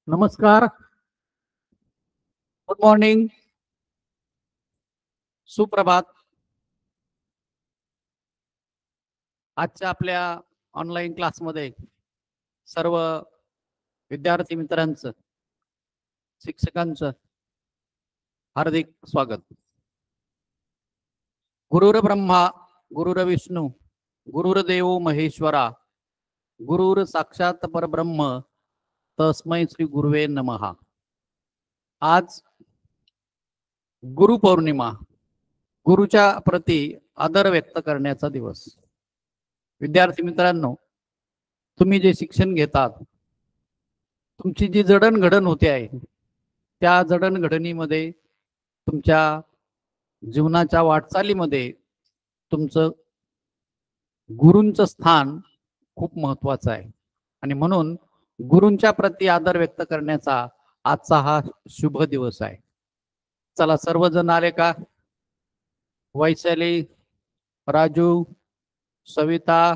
नमस्कार, good morning, सुप्रभात. आजच्या आपल्या ऑनलाईन क्लासमध्ये सर्व विद्यार्थी मित्रांचं, शिक्षकांचं हार्दिक स्वागत. गुरुर ब्रह्मा गुरुर विष्णू गुरुर्देव महेश्वरा गुरुर साक्षात परब्रह्म तस्मै श्री गुरुवे नमः. आज गुरुपौर्णिमा, गुरुच्या प्रती आदर व्यक्त करण्याचा दिवस. विद्यार्थी मित्रांनो, तुम्ही जे शिक्षण घेतात, तुमची जी जडणघडण होते आहे, त्या जडणघडणीमध्ये तुमच्या जीवनाच्या वाटचालीमध्ये तुमचं गुरूंचं स्थान खूप महत्वाचं आहे. आणि म्हणून गुरूंच्या प्रती आदर व्यक्त करण्याचा आजचा हा शुभ दिवस आहे. चला, सर्वजण आले का? वैशाली, राजू, सविता,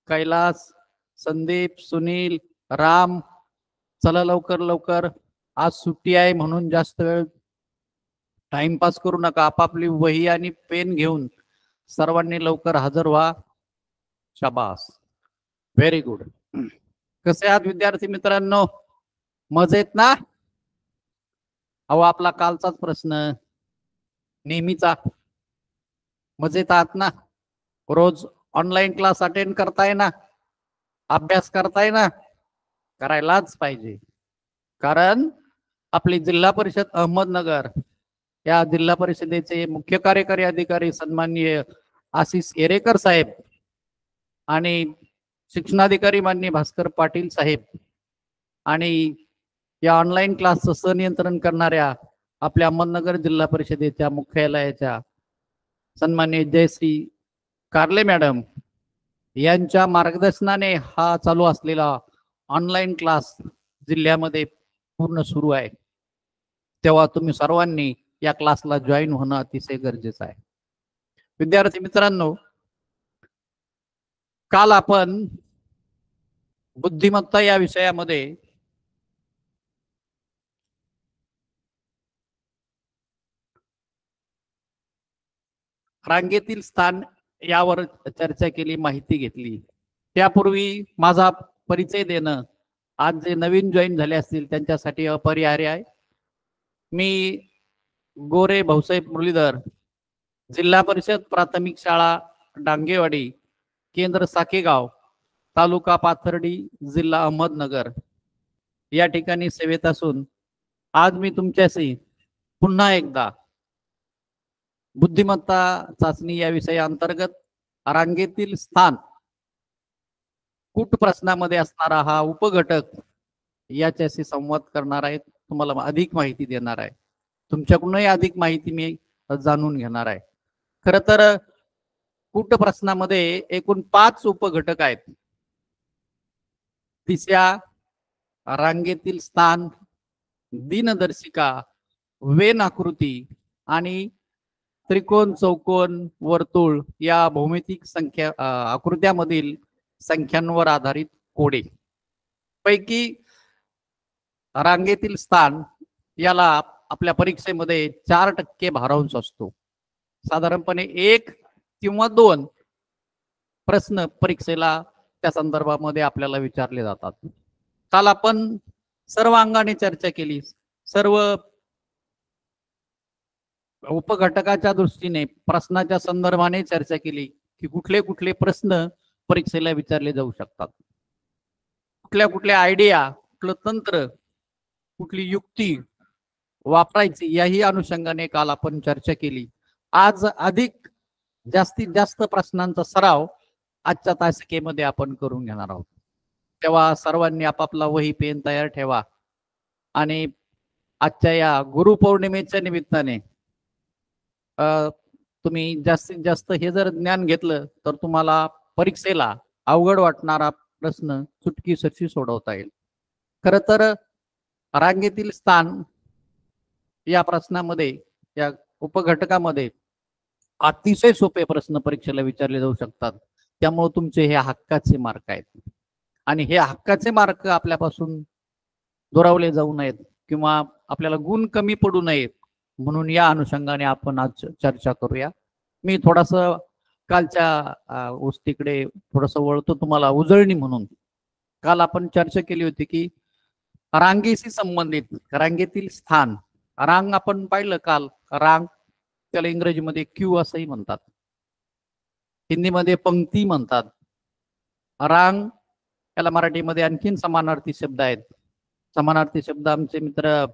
कैलास, संदीप, सुनील, राम, चला लवकर लवकर. आज सुट्टी आहे म्हणून जास्त वेळ टाइमपास करू नका. आपापली वही आणि पेन घेऊन सर्वांनी लवकर हजर व्हा. शाबास, व्हेरी गुड. कसे आहात विद्यार्थी मित्रांनो? मजेत ना? अहो, आपला कालचाच प्रश्न नेहमीचा, मजेत आहात ना? रोज ऑनलाईन क्लास अटेंड करताय ना? अभ्यास करताय ना? करायलाच पाहिजे, कारण आपली जिल्हा परिषद अहमदनगर या जिल्हा परिषदेचे मुख्य कार्यकारी अधिकारी सन्माननीय आशिष एरेकर साहेब आणि शिक्षणाधिकारी माननीय भास्कर पाटील साहेब आणि या ऑनलाईन क्लासचं संनियंत्रण करणाऱ्या आपल्या अहमदनगर जिल्हा परिषदेच्या मुख्यालयाच्या सन्माननीय जयश्री कारले मॅडम यांच्या मार्गदर्शनाने हा चालू असलेला ऑनलाईन क्लास जिल्ह्यामध्ये पूर्ण सुरू आहे. तेव्हा तुम्ही सर्वांनी या क्लासला जॉईन होणं अतिशय गरजेचं आहे. विद्यार्थी मित्रांनो, काल आपण बुद्धिमत्ता या विषयामध्ये रांगेतील स्थान यावर चर्चा केली, माहिती घेतली. त्यापूर्वी माझा परिचय देणं आज जे नवीन जॉईन झाले असतील त्यांच्यासाठी अपरिहार्य आहे. मी गोरे भाऊसाहेब मुरलीधर, जिल्हा परिषद प्राथमिक शाळा डांगेवाडी, केंद्र साकेगाव, तालुका पाथर्डी, जिल्हा अहमदनगर या ठिकाणी सेवेत असून आज मी तुमच्याशी पुन्हा एकदा बुद्धिमत्ता चाचणी या विषयाअंतर्गत रांगेतील स्थान कूट प्रश्नामध्ये असणारा हा उपघटक याच्याशी संवाद करणार आहे. तुम्हाला अधिक माहिती देणार आहे. तुमच्याकडूनही अधिक माहिती मी जाणून घेणार आहे. खर तर कूट प्रश्नामध्ये एकूण 5 उपघटक आहेत. तिसऱ्या रांगेतील स्थान, दिनदर्शिका, वेन आकृती आणि त्रिकोण, चौकोन, वर्तुळ या भौमितिक संख्या आकृत्यामधील संख्यांवर आधारित कोडे पैकी रांगेतील स्थान याला आपल्या परीक्षेमध्ये 4% भारांश असतो. साधारणपणे 1 किंवा 2 प्रश्न परीक्षेला त्या संदर्भामध्ये आपल्याला विचारले जातात. काल आपण सर्व अंगाने चर्चा केली. सर्व उपघटकाच्या दृष्टीने प्रश्नाच्या संदर्भाने चर्चा केली की कुठले कुठले प्रश्न परीक्षेला विचारले जाऊ शकतात, कुठल्या कुठल्या आयडिया, कुठलं तंत्र, कुठली युक्ती वापरायची याही अनुषंगाने काल आपण चर्चा केली. आज अधिक जास्तीत जास्त प्रश्नांचा सराव आजच्या तासिकेमध्ये आपण करून घेणार आहोत. तेव्हा सर्वांनी आपापला वही पेन तयार ठेवा आणि आजच्या या गुरुपौर्णिमेच्या निमित्ताने तुम्ही जास्तीत जास्त हे जर ज्ञान घेतलं तर तुम्हाला परीक्षेला अवघड वाटणारा प्रश्न चुटकीसरशी सोडवता येईल. खरं तर रांगेतील स्थान या प्रश्नामध्ये, या उपघटकामध्ये अतिशय सोपे प्रश्न परीक्षेला विचारले जाऊ शकतात. त्यामुळे तुमचे हे हक्काचे मार्क आहेत आणि हे हक्काचे मार्क आपल्यापासून दुरावले जाऊ नयेत किंवा आपल्याला गुण कमी पडू नयेत म्हणून या अनुषंगाने आपण आज चर्चा करूया. मी थोडस कालच्या गोष्टीकडे थोडस वळतो तुम्हाला उजळणी म्हणून. काल आपण चर्चा केली होती की रांगेशी संबंधित रांगेतील स्थान. रांग आपण पाहिलं काल. रांग त्याला इंग्रजीमध्ये क्यू असंही म्हणतात, हिंदीमध्ये पंक्ती म्हणतात. रांग याला मराठीमध्ये आणखीन समानार्थी शब्द आहेत. समानार्थी शब्द आमचे मित्र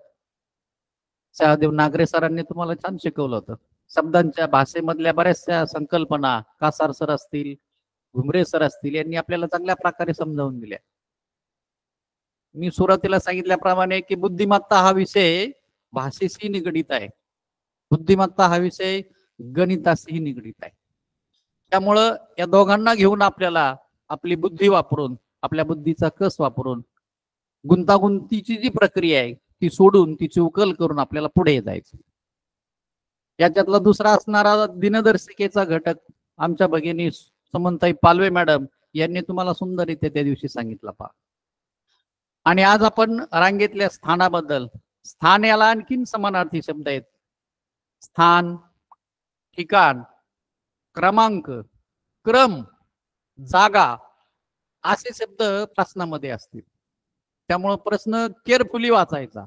सहदेव नागरे सरांनी तुम्हाला छान शिकवलं होतं. शब्दांच्या भाषेमधल्या बऱ्याचशा संकल्पना कासार सर असतील, घुमरे सर असतील, यांनी आपल्याला चांगल्या प्रकारे समजावून दिल्या. मी सुरुवातीला सांगितल्याप्रमाणे की बुद्धिमत्ता हा विषय भाषेशी निगडीत आहे. बुद्धिमत्ता हा विषय गणिताशी निगडीत आहे. त्यामुळं या दोघांना घेऊन आपल्याला आपली बुद्धी वापरून, आपल्या बुद्धीचा कस वापरून गुंतागुंतीची जी प्रक्रिया आहे ती सोडून तिची उकल करून आपल्याला पुढे जायचं. याच्यातला दुसरा असणारा दिनदर्शिकेचा घटक आमच्या भगिनी समंताई पालवे मॅडम यांनी तुम्हाला सुंदररीत्या त्या दिवशी सांगितलं पहा. आणि आज आपण रांगेतल्या स्थानाबद्दल, स्थान याला आणखीन समानार्थी शब्द आहेत. स्थान, ठिकाण, क्रमांक, क्रम, जागा असे शब्द प्रश्नामध्ये असतील. त्यामुळे प्रश्न केअरफुली वाचायचा,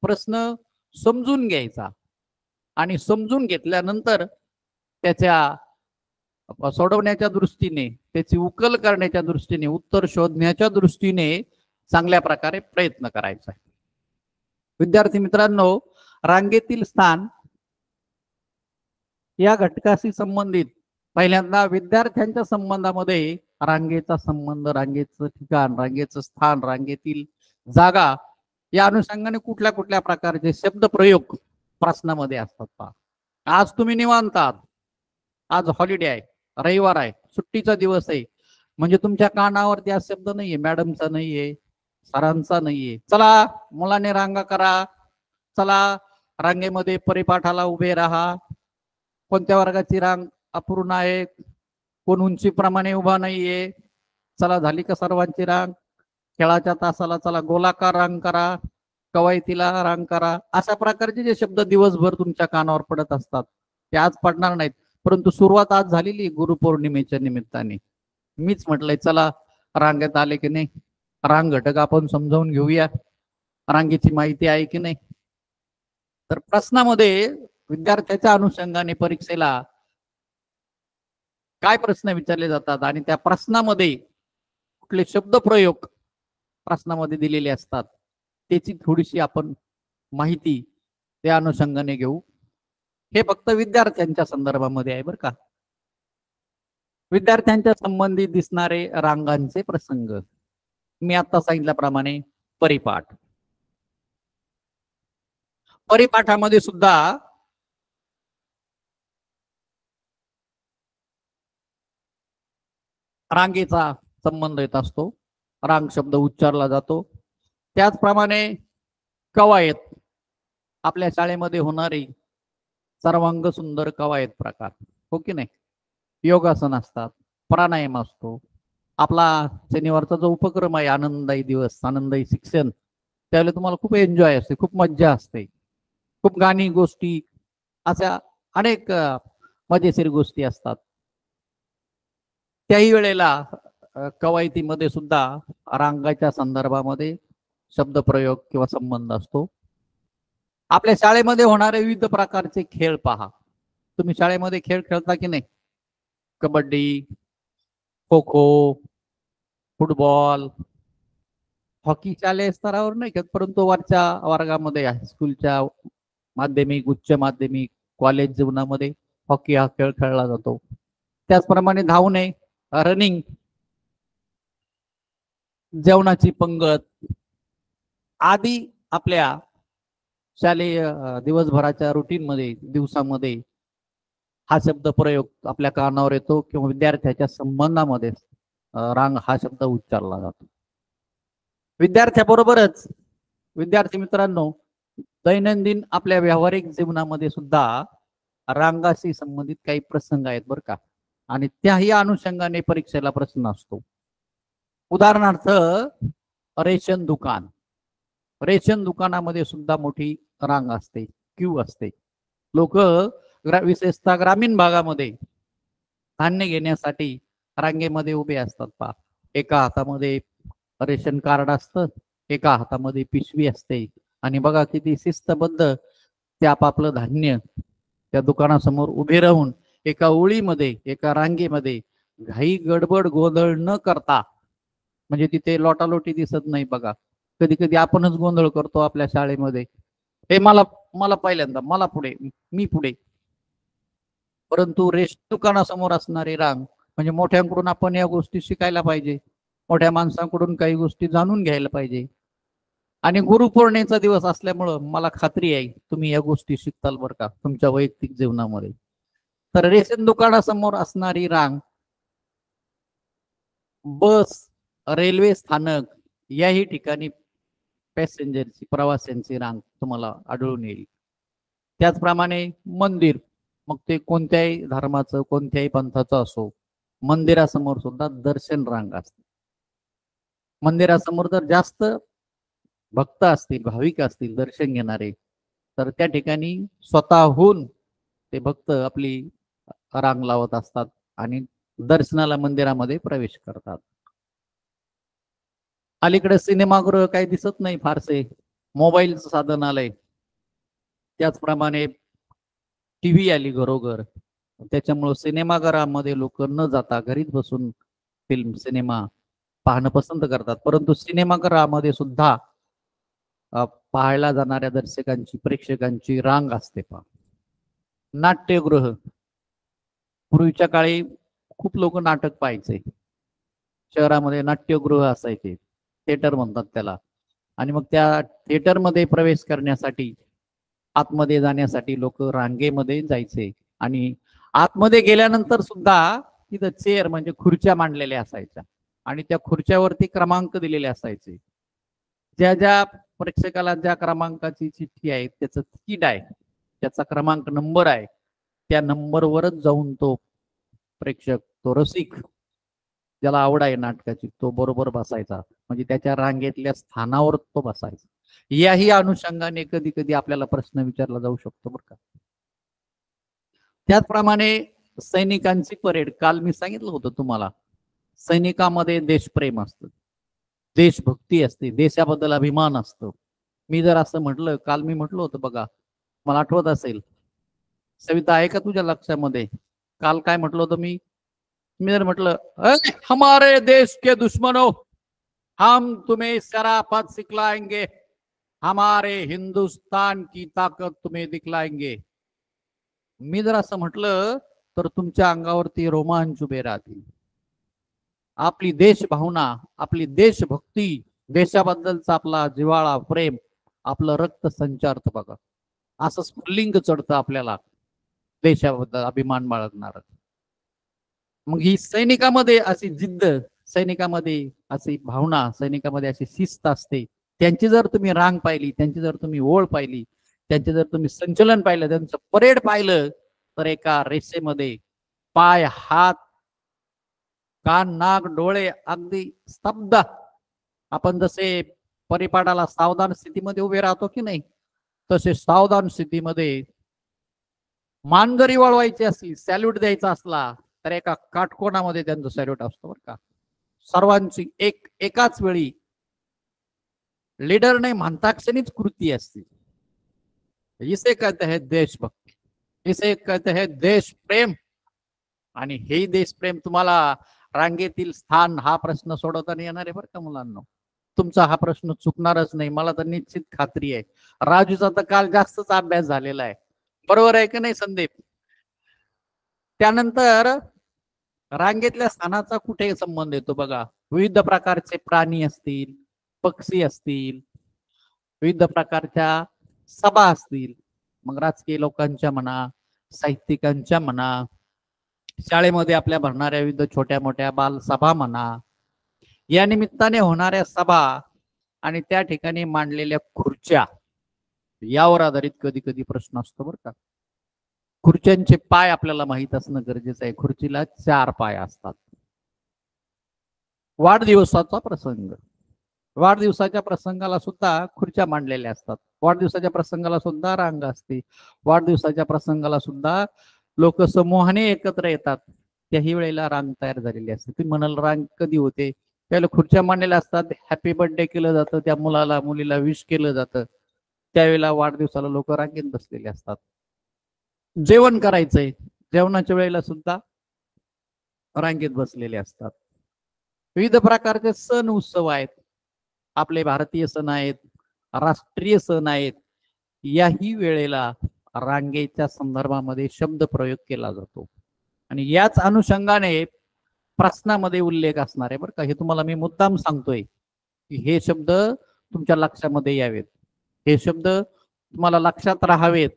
प्रश्न समजून घ्यायचा आणि समजून घेतल्यानंतर त्याच्या सोडवण्याच्या दृष्टीने, त्याची उकल करण्याच्या दृष्टीने, उत्तर शोधण्याच्या दृष्टीने चांगल्या प्रकारे प्रयत्न करायचा आहे. विद्यार्थी मित्रांनो, रांगेतील स्थान या घटकाशी संबंधित पहिल्यांदा विद्यार्थ्यांच्या संबंधामध्ये रांगेचा संबंध, रांगेचं ठिकाण, रांगेचं स्थान, रांगेतील जागा या अनुषंगाने कुठल्या कुठल्या प्रकारचे शब्द प्रयोग प्रश्नामध्ये असतात पहा. आज तुम्ही निवांत आहात, आज हॉलिडे आहे, रविवार आहे, सुट्टीचा दिवस आहे, म्हणजे तुमच्या कानावरती हा शब्द नाहीये, मॅडमचा नाहीये, सरांचा नाहीये. चला मुलाने रांगा करा, चला रांगेमध्ये परिपाठाला उभे राहा. कोणत्या वर्गाची रांग अपूर्ण आहे, कोण उंचीप्रमाणे उभा नाहीये, चला झाली का सर्वांची रांग. खेळाच्या तासाला चला गोलाकार रांग करा, कवायतीला रांग करा. अशा प्रकारचे जे शब्द दिवसभर तुमच्या कानावर पडत असतात ते आज पडणार नाहीत. परंतु सुरुवात आज झालेली गुरुपौर्णिमेच्या निमित्ताने. मीच म्हटलंय चला रांगेत आले की नाही, रांग घटक आपण समजावून घेऊया, रांगेची माहिती आहे की नाही. तर प्रश्नामध्ये विद्यार्थ्याच्या अनुषंगाने परीक्षेला काय प्रश्न विचारले जातात आणि त्या प्रश्नामध्ये कुठले शब्द प्रयोग प्रश्नामध्ये दिलेले असतात त्याची थोडीशी आपण माहिती त्या अनुषंगाने घेऊ. हे फक्त विद्यार्थ्यांच्या संदर्भामध्ये आहे बरं का. विद्यार्थ्यांच्या संबंधित दिसणारे रांगांचे प्रसंग. मी आता सांगितल्याप्रमाणे परिपाठ. परिपाठामध्ये सुद्धा रांगेचा संबंध येत असतो. रांग शब्द उच्चारला जातो. त्याचप्रमाणे कवायत, आपल्या शाळेमध्ये होणारी सर्वांग सुंदर कवायत प्रकार, हो की नाही. योगासन असतात, प्राणायाम असतो. आपला शनिवारचा जो उपक्रम आहे आनंददायी दिवस, आनंददायी शिक्षण, त्यावेळेला तुम्हाला खूप एन्जॉय असते, खूप मज्जा असते, खूप गाणी गोष्टी अशा अनेक मजेशीर गोष्टी असतात. त्याही वेळेला कवायतीमध्ये सुद्धा रांगाच्या संदर्भामध्ये शब्दप्रयोग किंवा संबंध असतो. आपल्या शाळेमध्ये होणारे विविध प्रकारचे खेळ पहा. तुम्ही शाळेमध्ये खेळ खेळता की नाही. कबड्डी, खो खो, फुटबॉल, हॉकी शालेय स्तरावर नाही खेळत, परंतु वरच्या वर्गामध्ये हायस्कूलच्या, माध्यमिक, उच्च माध्यमिक, कॉलेज जीवनामध्ये हॉकी हा खेळ खेळला जातो. त्याचप्रमाणे धावणे, रनिंग, जेवणाची पंगत आदी आपल्या शालेय दिवसभराच्या रुटीन मध्ये, दिवसामध्ये हा शब्द प्रयोग आपल्या कानावर येतो किंवा विद्यार्थ्याच्या संबंधामध्ये रांग हा शब्द उच्चारला जातो. विद्यार्थ्याबरोबरच विद्यार्थी मित्रांनो, दैनंदिन आपल्या व्यावहारिक जीवनामध्ये सुद्धा रांगाशी संबंधित काही प्रसंग आहेत बरं का. आणि त्याही अनुषंगाने परीक्षेला प्रश्न असतो. उदाहरणार्थ रेशन दुकान. रेशन दुकानामध्ये सुद्धा मोठी रांग असते, क्यू असते. लोक विशेषतः ग्रामीण भागामध्ये धान्य घेण्यासाठी रांगेमध्ये उभे असतात. पहा, एका हातामध्ये रेशन कार्ड असतं, एका हातामध्ये पिशवी असते, आणि बघा किती शिस्तबद्ध ते आपापलं धान्य त्या दुकानासमोर उभे राहून एका ओळीमध्ये, एका रांगेमध्ये घाई गडबड गोंधळ न करता, म्हणजे तिथे लोटालोटी दिसत नाही. बघा, कधी कधी आपणच गोंधळ करतो आपल्या शाळेमध्ये, हे मला मला पहिल्यांदा, मला पुढे, मी पुढे. परंतु रेशन दुकानासमोर असणारी रांग म्हणजे मोठ्यांकडून आपण या गोष्टी शिकायला पाहिजे, मोठ्या माणसांकडून काही गोष्टी जाणून घ्यायला पाहिजे. आणि गुरुपौर्णिमेचा दिवस असल्यामुळं मला खात्री आहे तुम्ही या गोष्टी शिकताल बरं का तुमच्या वैयक्तिक जीवनामध्ये. तर रेशन दुकानासमोर असणारी रांग, बस, रेल्वे स्थानक याही ठिकाणी पॅसेंजरची, प्रवाशांची रांग तुम्हाला आढळून येईल. त्याचप्रमाणे मंदिर, मग ते कोणत्याही धर्माचं, कोणत्याही पंथाचं असो, मंदिरासमोर सुद्धा दर्शन रांग असते. मंदिरासमोर जर जास्त भक्त असतील, भाविक असतील दर्शन घेणारे, तर त्या ठिकाणी स्वतःहून ते भक्त आपली रांग लावत असतात आणि दर्शनाला मंदिरामध्ये प्रवेश करतात. अलीकडे सिनेमागृह काही दिसत नाही फारसे, मोबाईलचं साधन आलंय. त्याचप्रमाणे टीव्ही आली घरोघर, त्याच्यामुळे सिनेमाघरामध्ये लोक न जाता घरीच बसून फिल्म, सिनेमा पाहणं पसंत करतात. परंतु सिनेमाघरामध्ये सुद्धा पाहायला जाणाऱ्या दर्शकांची, प्रेक्षकांची रांग असते. पहा, नाट्यगृह, पूर्वीच्या काळी खूप लोक नाटक पाहायचे, शहरामध्ये नाट्यगृह असायचे, थिएटर म्हणतात त्याला. आणि मग त्या थिएटरमध्ये प्रवेश करण्यासाठी, आतमध्ये जाण्यासाठी लोक रांगेमध्ये जायचे. आणि आतमध्ये गेल्यानंतर सुद्धा तिथं चेअर म्हणजे खुर्च्या मांडलेल्या असायच्या, आणि त्या खुर्च्यावरती क्रमांक दिलेले असायचे. ज्या ज्या प्रेक्षकाला ज्या क्रमांकाची चिठ्ठी आहे, त्याचं तिकीट आहे, त्याचा क्रमांक नंबर आहे, त्या नंबरवरच जाऊन तो प्रेक्षक, तो रसिक, ज्याला आवड आहे नाटकाची, तो बरोबर बसायचा, म्हणजे त्याच्या रांगेतल्या स्थानावर तो बसायचा. याही अनुषंगाने कधी कधी आपल्याला प्रश्न विचारला जाऊ शकतो बरं का. त्याचप्रमाणे सैनिकांची परेड, काल मी सांगितलं होतं तुम्हाला, सैनिकांमध्ये देशप्रेम असतं, देशभक्ती असते, देशाबद्दल अभिमान असतो. मी जर असं म्हटलं, काल मी म्हटलं होतं बघा, मला आठवत असेल, सविता आहे का तुझ्या लक्षामध्ये, काल काय म्हटलं होतं मी जर म्हटलं, हमारे देश के दुश्मनों, हम तुम्हें शराफत सिखलाएंगे, हमारे हिंदुस्तान की ताकत तुम्हें दिखलाएंगे. मी जर असं म्हटलं तर तुमच्या अंगावरती रोमांच उभे राहतील. आपली देशभावना, आपली देशभक्ती, देशाबद्दलचा आपला जिव्हाळा, प्रेम, आपलं रक्त संचारतं बघा, असं स्फुल्लिंग चढतं आपल्याला देशाबद्दल अभिमान बाळगणार. मग ही सैनिकामध्ये अशी जिद्द, सैनिकामध्ये अशी भावना, सैनिकामध्ये अशी शिस्त असते. त्यांची जर तुम्ही रांग पाहिली, त्यांची जर तुम्ही ओळ पाहिली, त्यांचे जर तुम्ही संचलन पाहिलं, त्यांचं परेड पाहिलं, तर एका रेषेमध्ये पाय, हात, कान, नाक, डोळे अगदी स्तब्ध. आपण जसे परिपाठाला सावधान स्थितीमध्ये उभे राहतो की नाही, तसे सावधान स्थितीमध्ये मान जरी वळवायची असली, सॅल्यूट द्यायचा असला, तर एका काटकोनामध्ये त्यांचं सॅल्यूट असतो बरं का. सर्वांची एकाच वेळी लीडर नाही म्हणता क्षणीच कृती असते. इसे कहते हैं देशभक्ती, इसे कहते हैं देश प्रेम. आणि हे देशप्रेम तुम्हाला रांगेतील स्थान हा प्रश्न सोडवताना येणार आहे बरं का मुलांना. तुमचा हा प्रश्न चुकणारच नाही, मला तर निश्चित खात्री आहे. राजूचा तर काल जास्तच अभ्यास झालेला आहे, बरोबर आहे की नाही संदीप? त्यानंतर रांगेतल्या स्थानाचा कुठे संबंध येतो बघा. विविध प्रकारचे प्राणी असतील, पक्षी असतील, विविध प्रकारच्या सभा असतील, मग राजकीय लोकांच्या म्हणा, साहित्यिकांच्या म्हणा, शाळेमध्ये आपल्या भरणाऱ्या विविध छोट्या मोठ्या बालसभा म्हणा, या निमित्ताने होणाऱ्या सभा आणि त्या ठिकाणी मांडलेल्या खुर्च्या, यावर आधारित कधी कधी प्रश्न असतो बरं का. खुर्च्यांचे पाय आपल्याला माहित असणं गरजेचं आहे. खुर्चीला 4 पाय असतात. वाढदिवसाचा प्रसंग, वाढदिवसाच्या प्रसंगाला सुद्धा खुर्च्या मांडलेल्या असतात. वाढदिवसाच्या प्रसंगाला सुद्धा रांग असते. वाढदिवसाच्या प्रसंगाला सुद्धा लोक समूहाने एकत्र येतात. त्याही वेळेला रांग तयार झालेली असते. तुम्ही म्हणाल रांग कधी होते? त्याला खुर्च्या मांडलेल्या असतात. हॅपी बर्थडे केलं जातं, त्या मुलाला मुलीला विश केलं जातं. त्यावेळेला वाढदिवसाला लोक रांगेत बसलेले असतात. जेवण करायचंय, जेवणाच्या वेळेला सुद्धा रांगेत बसलेले असतात. विविध प्रकारचे सण उत्सव आहेत. आपले भारतीय सण आहेत, राष्ट्रीय सण आहेत. याही वेळेला रांगेच्या संदर्भामध्ये शब्द प्रयोग केला जातो आणि याच अनुषंगाने प्रश्नामध्ये उल्लेख असणार आहे बरं का. हे तुम्हाला मी मुद्दाम सांगतोय की हे शब्द तुमच्या लक्षामध्ये यावेत, हे शब्द तुम्हाला लक्षात राहावेत,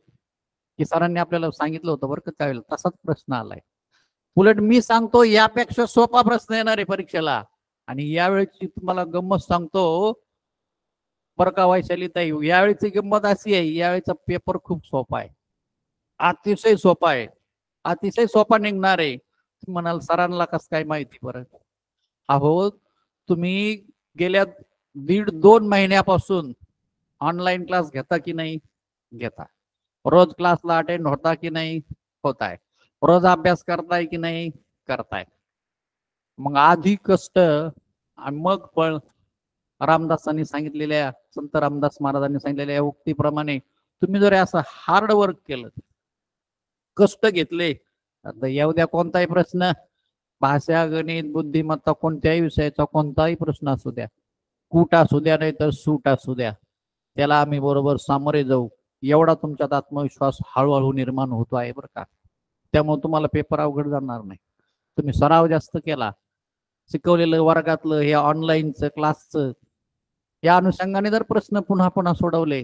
की सरांनी आपल्याला सांगितलं होतं बरं का त्यावेळेला तसाच प्रश्न आलाय. उलट मी सांगतो यापेक्षा सोपा प्रश्न येणार आहे परीक्षेला. आणि यावेळेची तुम्हाला गंमत सांगतो बरं का वैशालीताई, यावेळीची गंमत अशी आहे, यावेळीचा पेपर खूप सोपा आहे, अतिशय सोपा आहे, अतिशय सोपा निघणार आहे. म्हणाल सरांना कसं काय माहिती? बरं अहो, तुम्ही गेल्या 1.5-2 महिन्यापासून ऑनलाईन क्लास घेता की नाही? घेता. रोज क्लासला अटेंड होता की नाही? होत आहे. रोज अभ्यास करताय की नाही? करताय. मग आधी कष्ट आणि मग पण रामदासांनी सांगितलेल्या, संत रामदास महाराजांनी सांगितलेल्या या उक्तीप्रमाणे तुम्ही जर असं हार्ड वर्क केलं, कष्ट घेतले, आता येऊ द्या कोणताही प्रश्न, भाषा, गणित, बुद्धिमत्ता, कोणत्याही विषयाचा कोणताही प्रश्न असू द्या, कूट असू द्या नाही तर सूट असू द्या, त्याला आम्ही बरोबर सामोरे जाऊ, एवढा तुमच्यात आत्मविश्वास हळूहळू निर्माण होतो आहे बरं का. त्यामुळे तुम्हाला पेपर अवघड जाणार नाही. तुम्ही सराव जास्त केला, शिकवलेलं वर्गातलं हे ऑनलाईनचं क्लासचं, या अनुषंगाने जर प्रश्न पुन्हा पुन्हा सोडवले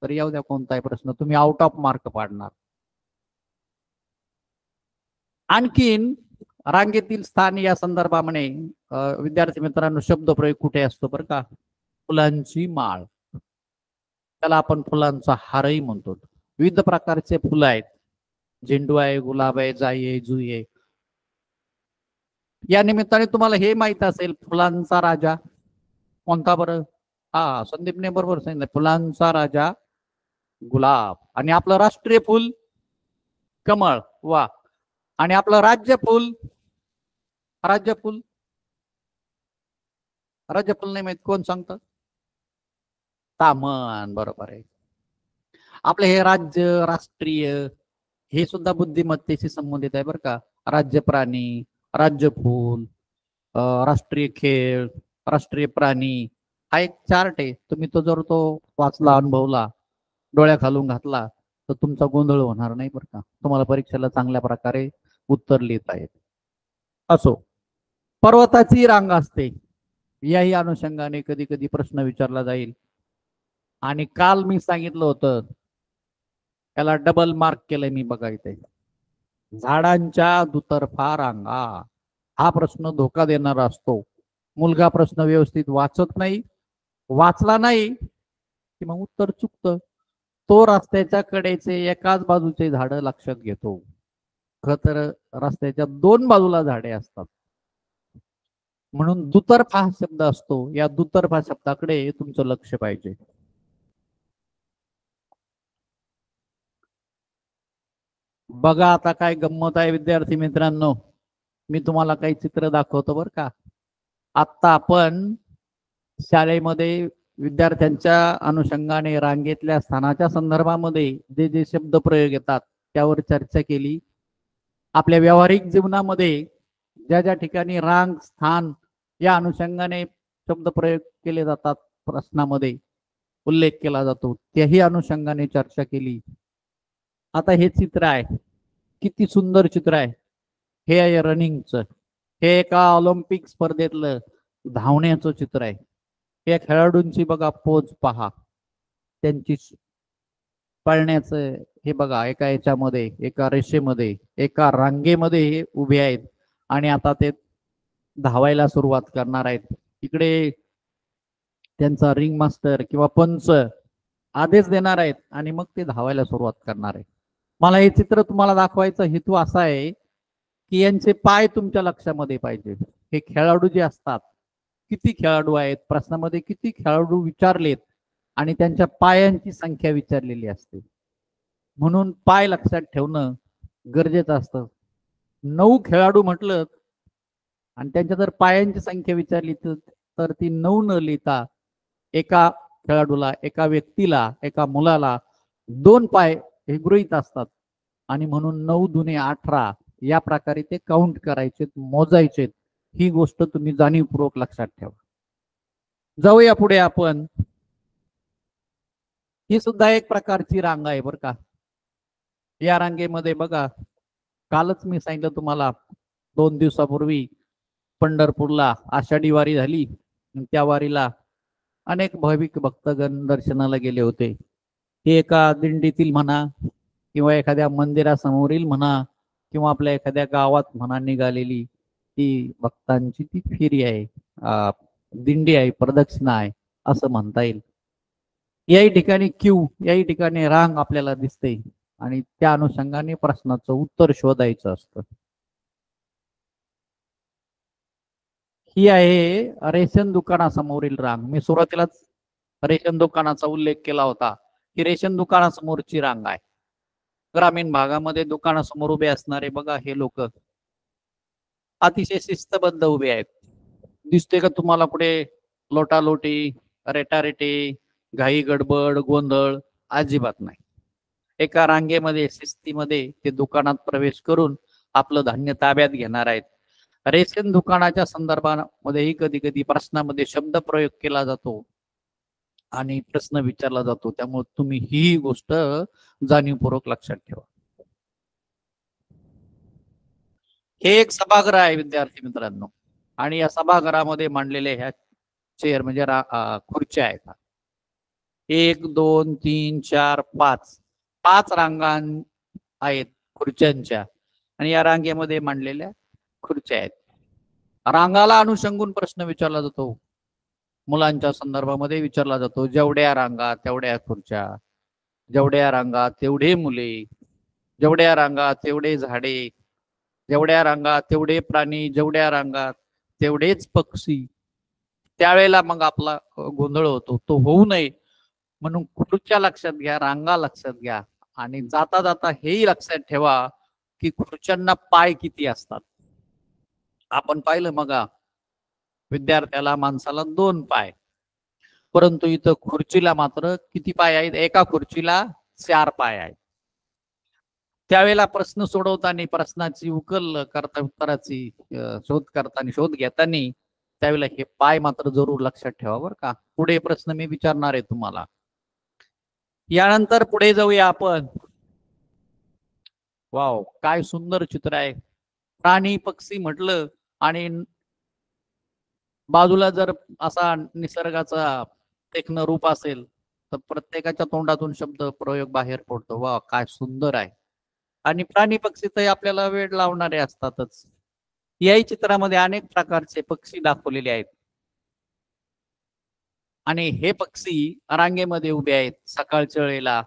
तर येऊ द्या कोणताही प्रश्न, तुम्ही आउट ऑफ मार्क पाडणार. आणखीन रांगेतील स्थान या संदर्भाने विद्यार्थी मित्रांनो शब्द प्रयोग कुठे असतो बरं का? फुलांची माळ, त्याला आपण फुलांचा हारही म्हणतो. विविध प्रकारचे फुलं आहेत, झेंडू आहे, गुलाब आहे, जाई आहे, जुई आहे. या निमित्ताने तुम्हाला हे माहित असेल फुलांचा राजा कोणता बरं? हा, संदीपने बरोबर सांगितलं, फुलांचा राजा गुलाब. आणि आपलं राष्ट्रीय फुल कमळ. वा. आणि आपलं राज्य फुल, राज्यफुल, राज्यफुल नाही माहित, कोण सांगतं? तामण. बरोबर आहे. आपलं हे राज्य, राष्ट्रीय, हे सुद्धा बुद्धिमत्तेशी संबंधित आहे बरं का. राज्य प्राणी, राज्य फूल, राष्ट्रीय खेळ, राष्ट्रीय प्राणी, हा एक चार्ट आहे. तुम्ही तो जर तो वाचला, अनुभवला, डोळ्या खालून घातला तर तुमचा गोंधळ होणार नाही बरं का. तुम्हाला परीक्षेला चांगल्या प्रकारे उत्तर लिहिता येत. असो, पर्वताची रांग असते, याही अनुषंगाने कधी कधी प्रश्न विचारला जाईल. आणि काल मी सांगितलं होतं, त्याला डबल मार्क केलंय मी बघा इथे, झाडांच्या दुतर्फा रांगा. हा प्रश्न धोका देणारा असतो. मुलगा प्रश्न व्यवस्थित वाचत नाही, वाचला नाही की मग उत्तर चुकतं. तो रस्त्याच्या कडेचे एकाच बाजूचे झाड लक्षात घेतो, खरं तर रस्त्याच्या 2 बाजूला झाडे असतात. म्हणून दुतर्फा हा शब्द असतो. या दुतर्फा शब्दाकडे तुमचं लक्ष पाहिजे. बघा आता काय गंमत आहे विद्यार्थी मित्रांनो, मी तुम्हाला काही चित्र दाखवतो बरं का. आता आपण शाळेमध्ये विद्यार्थ्यांच्या अनुषंगाने रांगेतल्या स्थानाच्या संदर्भामध्ये जे जे शब्द प्रयोग येतात त्यावर चर्चा केली. आपल्या व्यावहारिक जीवनामध्ये ज्या ज्या ठिकाणी रांग, स्थान या अनुषंगाने शब्द प्रयोग केले जातात, प्रश्नामध्ये उल्लेख केला जातो, त्याही अनुषंगाने चर्चा केली. आता हे चित्र आहे, किती सुंदर चित्र आहे. हे आहे रनिंगचं, हे एका ऑलिम्पिक स्पर्धेतलं धावण्याचं चित्र आहे. या खेळाडूंची बघा पोज पहा, त्यांची पळण्याचं हे बघा, एका याच्यामध्ये, एका रेषेमध्ये, एका रांगेमध्ये हे उभे आहेत आणि आता ते धावायला सुरुवात करणार आहेत. इकडे त्यांचा रिंग मास्टर किंवा पंच आदेश देणार आहेत आणि मग ते धावायला सुरुवात करणार आहे. मला हे चित्र तुम्हाला दाखवायचा हेतू असा आहे की यांचे पाय तुमच्या लक्षामध्ये पाहिजे. हे खेळाडू जे असतात किती खेळाडू आहेत, प्रश्नामध्ये किती खेळाडू विचारलेत आणि त्यांच्या पायांची संख्या विचारलेली असते. म्हणून पाय लक्षात ठेवणं गरजेचं असतं. 9 खेळाडू म्हटलं आणि त्यांच्या जर पायांची संख्या विचारली तर ती 9 न लिहिता एका खेळाडूला, एका व्यक्तीला, एका मुलाला 2 पाय हे गृहीत असतात आणि म्हणून 9 दुने 18 या प्रकारे ते काउंट करायचे, मोजायचे. ही गोष्ट तुम्ही जाणीवपूर्वक लक्षात ठेवा. जाऊया पुढे आपण. ही सुद्धा एक प्रकारची रांग आहे बरं का. या रांगेमध्ये बघा, कालच मी सांगितलं तुम्हाला 2 दिवसापूर्वी पंढरपूरला आषाढी वारी झाली. त्या वारीला अनेक भाविक भक्तगण दर्शनाला गेले होते. ते एका दिंडीतील म्हणा किंवा एखाद्या मंदिरासमोरील म्हणा किंवा आपल्या एखाद्या गावात म्हणा निघालेली ती भक्तांची ती फेरी आहे, दिंडी आहे, प्रदक्षिणा आहे असं म्हणता येईल. याही ठिकाणी क्यू, याही ठिकाणी रांग आपल्याला दिसते आणि त्या अनुषंगाने प्रश्नाचं उत्तर शोधायचं असतं. ही आहे रेशन दुकानासमोरील रांग. मी सुरुवातीलाच रेशन दुकानाचा उल्लेख केला होता की रेशन दुकानासमोरची रांग आहे. ग्रामीण भागामध्ये दुकानासमोर उभे असणारे बघा हे लोक अतिशय शिस्तबद्ध उभे आहेत. दिसते का तुम्हाला कुठे लोटालोटी, रेटारेटी, घाई गडबड, गोंधळ? अजिबात नाही. एका रांगेमध्ये शिस्तीमध्ये ते दुकानात प्रवेश करून आपलं धान्य ताब्यात घेणार आहेत. रेशन दुकानाच्या संदर्भामध्येही कधी कधी प्रश्नामध्ये शब्द प्रयोग केला जातो आणि प्रश्न विचारला जातो. त्यामुळे तुम्ही ही गोष्ट जाणीवपूर्वक लक्षात ठेवा. हे एक सभागृह आहे विद्यार्थी मित्रांनो आणि या सभागृहामध्ये मांडलेले ह्या चेअर म्हणजे खुर्च्या आहेत. 1 2 3 4 5 रांगा आहेत खुर्च्यांच्या आणि या रांगेमध्ये मांडलेल्या खुर्च्या आहेत. रांगाला अनुषंगून प्रश्न विचारला जातो. मुलांच्या संदर्भामध्ये विचारला जातो. जेवढ्या रांगा तेवढ्या खुर्च्या, जेवढ्या रांगा तेवढे मुले, जेवढ्या रांगा तेवढे झाडे, जेवढ्या रांगा तेवढे प्राणी, जेवढ्या रांगा तेवढेच पक्षी. त्यावेळेला मग आपला गोंधळ होतो. तो होऊ नये म्हणून खुर्च्या लक्षात घ्या, रांगा लक्षात घ्या आणि जाता जाता हेही लक्षात ठेवा की खुर्च्यांना पाय किती असतात. आपण पाहिलं मगा विद्यार्थ्याला, माणसाला 2 पाय, परंतु इथं खुर्चीला मात्र किती पाय आहेत? एका खुर्चीला 4 पाय आहेत. त्यावेळेला प्रश्न सोडवताना, प्रश्नाची उकल करता, उत्तराची शोध घेताना त्यावेळेला हे पाय मात्र जरूर लक्षात ठेवा बरं का. पुढे प्रश्न मी विचारणार आहे तुम्हाला. यानंतर पुढे जाऊया आपण. वाव, काय सुंदर चित्र आहे. प्राणी पक्षी म्हटलं आणि बाजूला जर असा निसर्गाचा देखणं रूप असेल तर प्रत्येकाच्या तोंडातून शब्द प्रयोग बाहेर पडतो. वा, काय सुंदर आहे. आणि प्राणी पक्षी तर आपल्याला वेळ लावणारे असतातच. याही चित्रामध्ये अनेक प्रकारचे पक्षी दाखवलेले आहेत आणि हे पक्षी रांगेमध्ये उभे आहेत. सकाळच्या वेळेला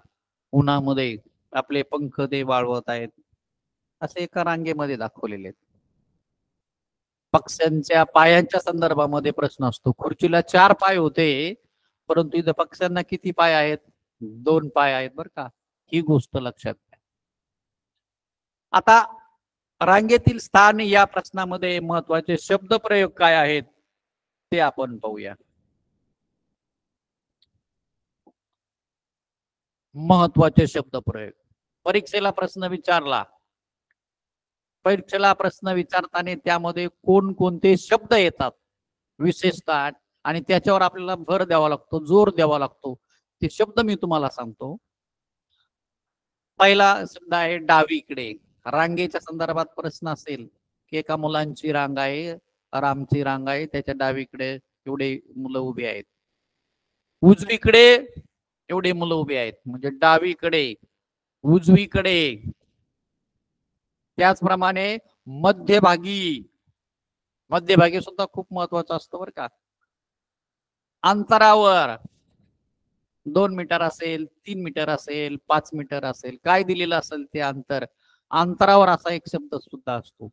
उन्हामध्ये आपले पंख ते वाळवत आहेत. असे एका रांगेमध्ये दाखवलेले आहेत. पक्ष्यांच्या पायांच्या संदर्भामध्ये प्रश्न असतो. खुर्चीला 4 पाय होते परंतु इथं पक्ष्यांना किती पाय आहेत? 2 पाय आहेत बरं का. ही गोष्ट लक्षात घ्या. आता रांगेतील स्थान या प्रश्नामध्ये महत्वाचे शब्द प्रयोग काय आहेत ते आपण पाहूया. महत्वाचे शब्द प्रयोग. परीक्षेला प्रश्न विचारताना त्यामध्ये कोणकोणते शब्द येतात विशेषतः आणि त्याच्यावर आपल्याला भर द्यावा लागतो, जोर द्यावा लागतो. ते शब्द मी तुम्हाला सांगतो. पहिला शब्द आहे डावीकडे. रांगेच्या संदर्भात प्रश्न असेल की एका मुलांची रांग आहे, रामची रांग आहे, त्याच्या डावीकडे एवढे मुलं उभी आहेत. उजवीकडे एवढे मुलं उभी आहेत म्हणजे डावीकडे, उजवीकडे. त्याचप्रमाणे मध्यभागी सुद्धा खूप महत्वाचं असतं बरं का. अंतरावर 2 मीटर असेल, 3 मीटर असेल, 5 मीटर असेल, काय दिलेलं असेल ते अंतरावर असा एक शब्द सुद्धा असतो.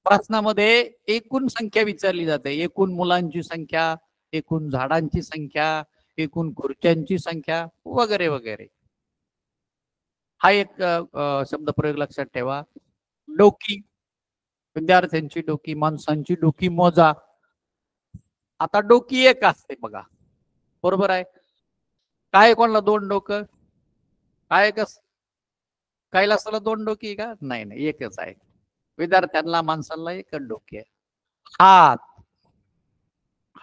प्रश्नामध्ये एकूण संख्या विचारली जाते, एकूण मुलांची संख्या, एकूण झाडांची संख्या, एकूण खुर्च्यांची संख्या वगैरे वगैरे. हा एक शब्दप्रयोग लक्षात ठेवा. डोकी, विद्यार्थ्यांची डोकी, माणसांची डोकी मोजा. आता डोकी एक असते बघा, बरोबर आहे. काय कोणाला दोन डोकं? काय कस कैलासाला दोन डोकी का? नाही नाही, एकच आहे. विद्यार्थ्यांना माणसांना एकच डोकी आहे. हात,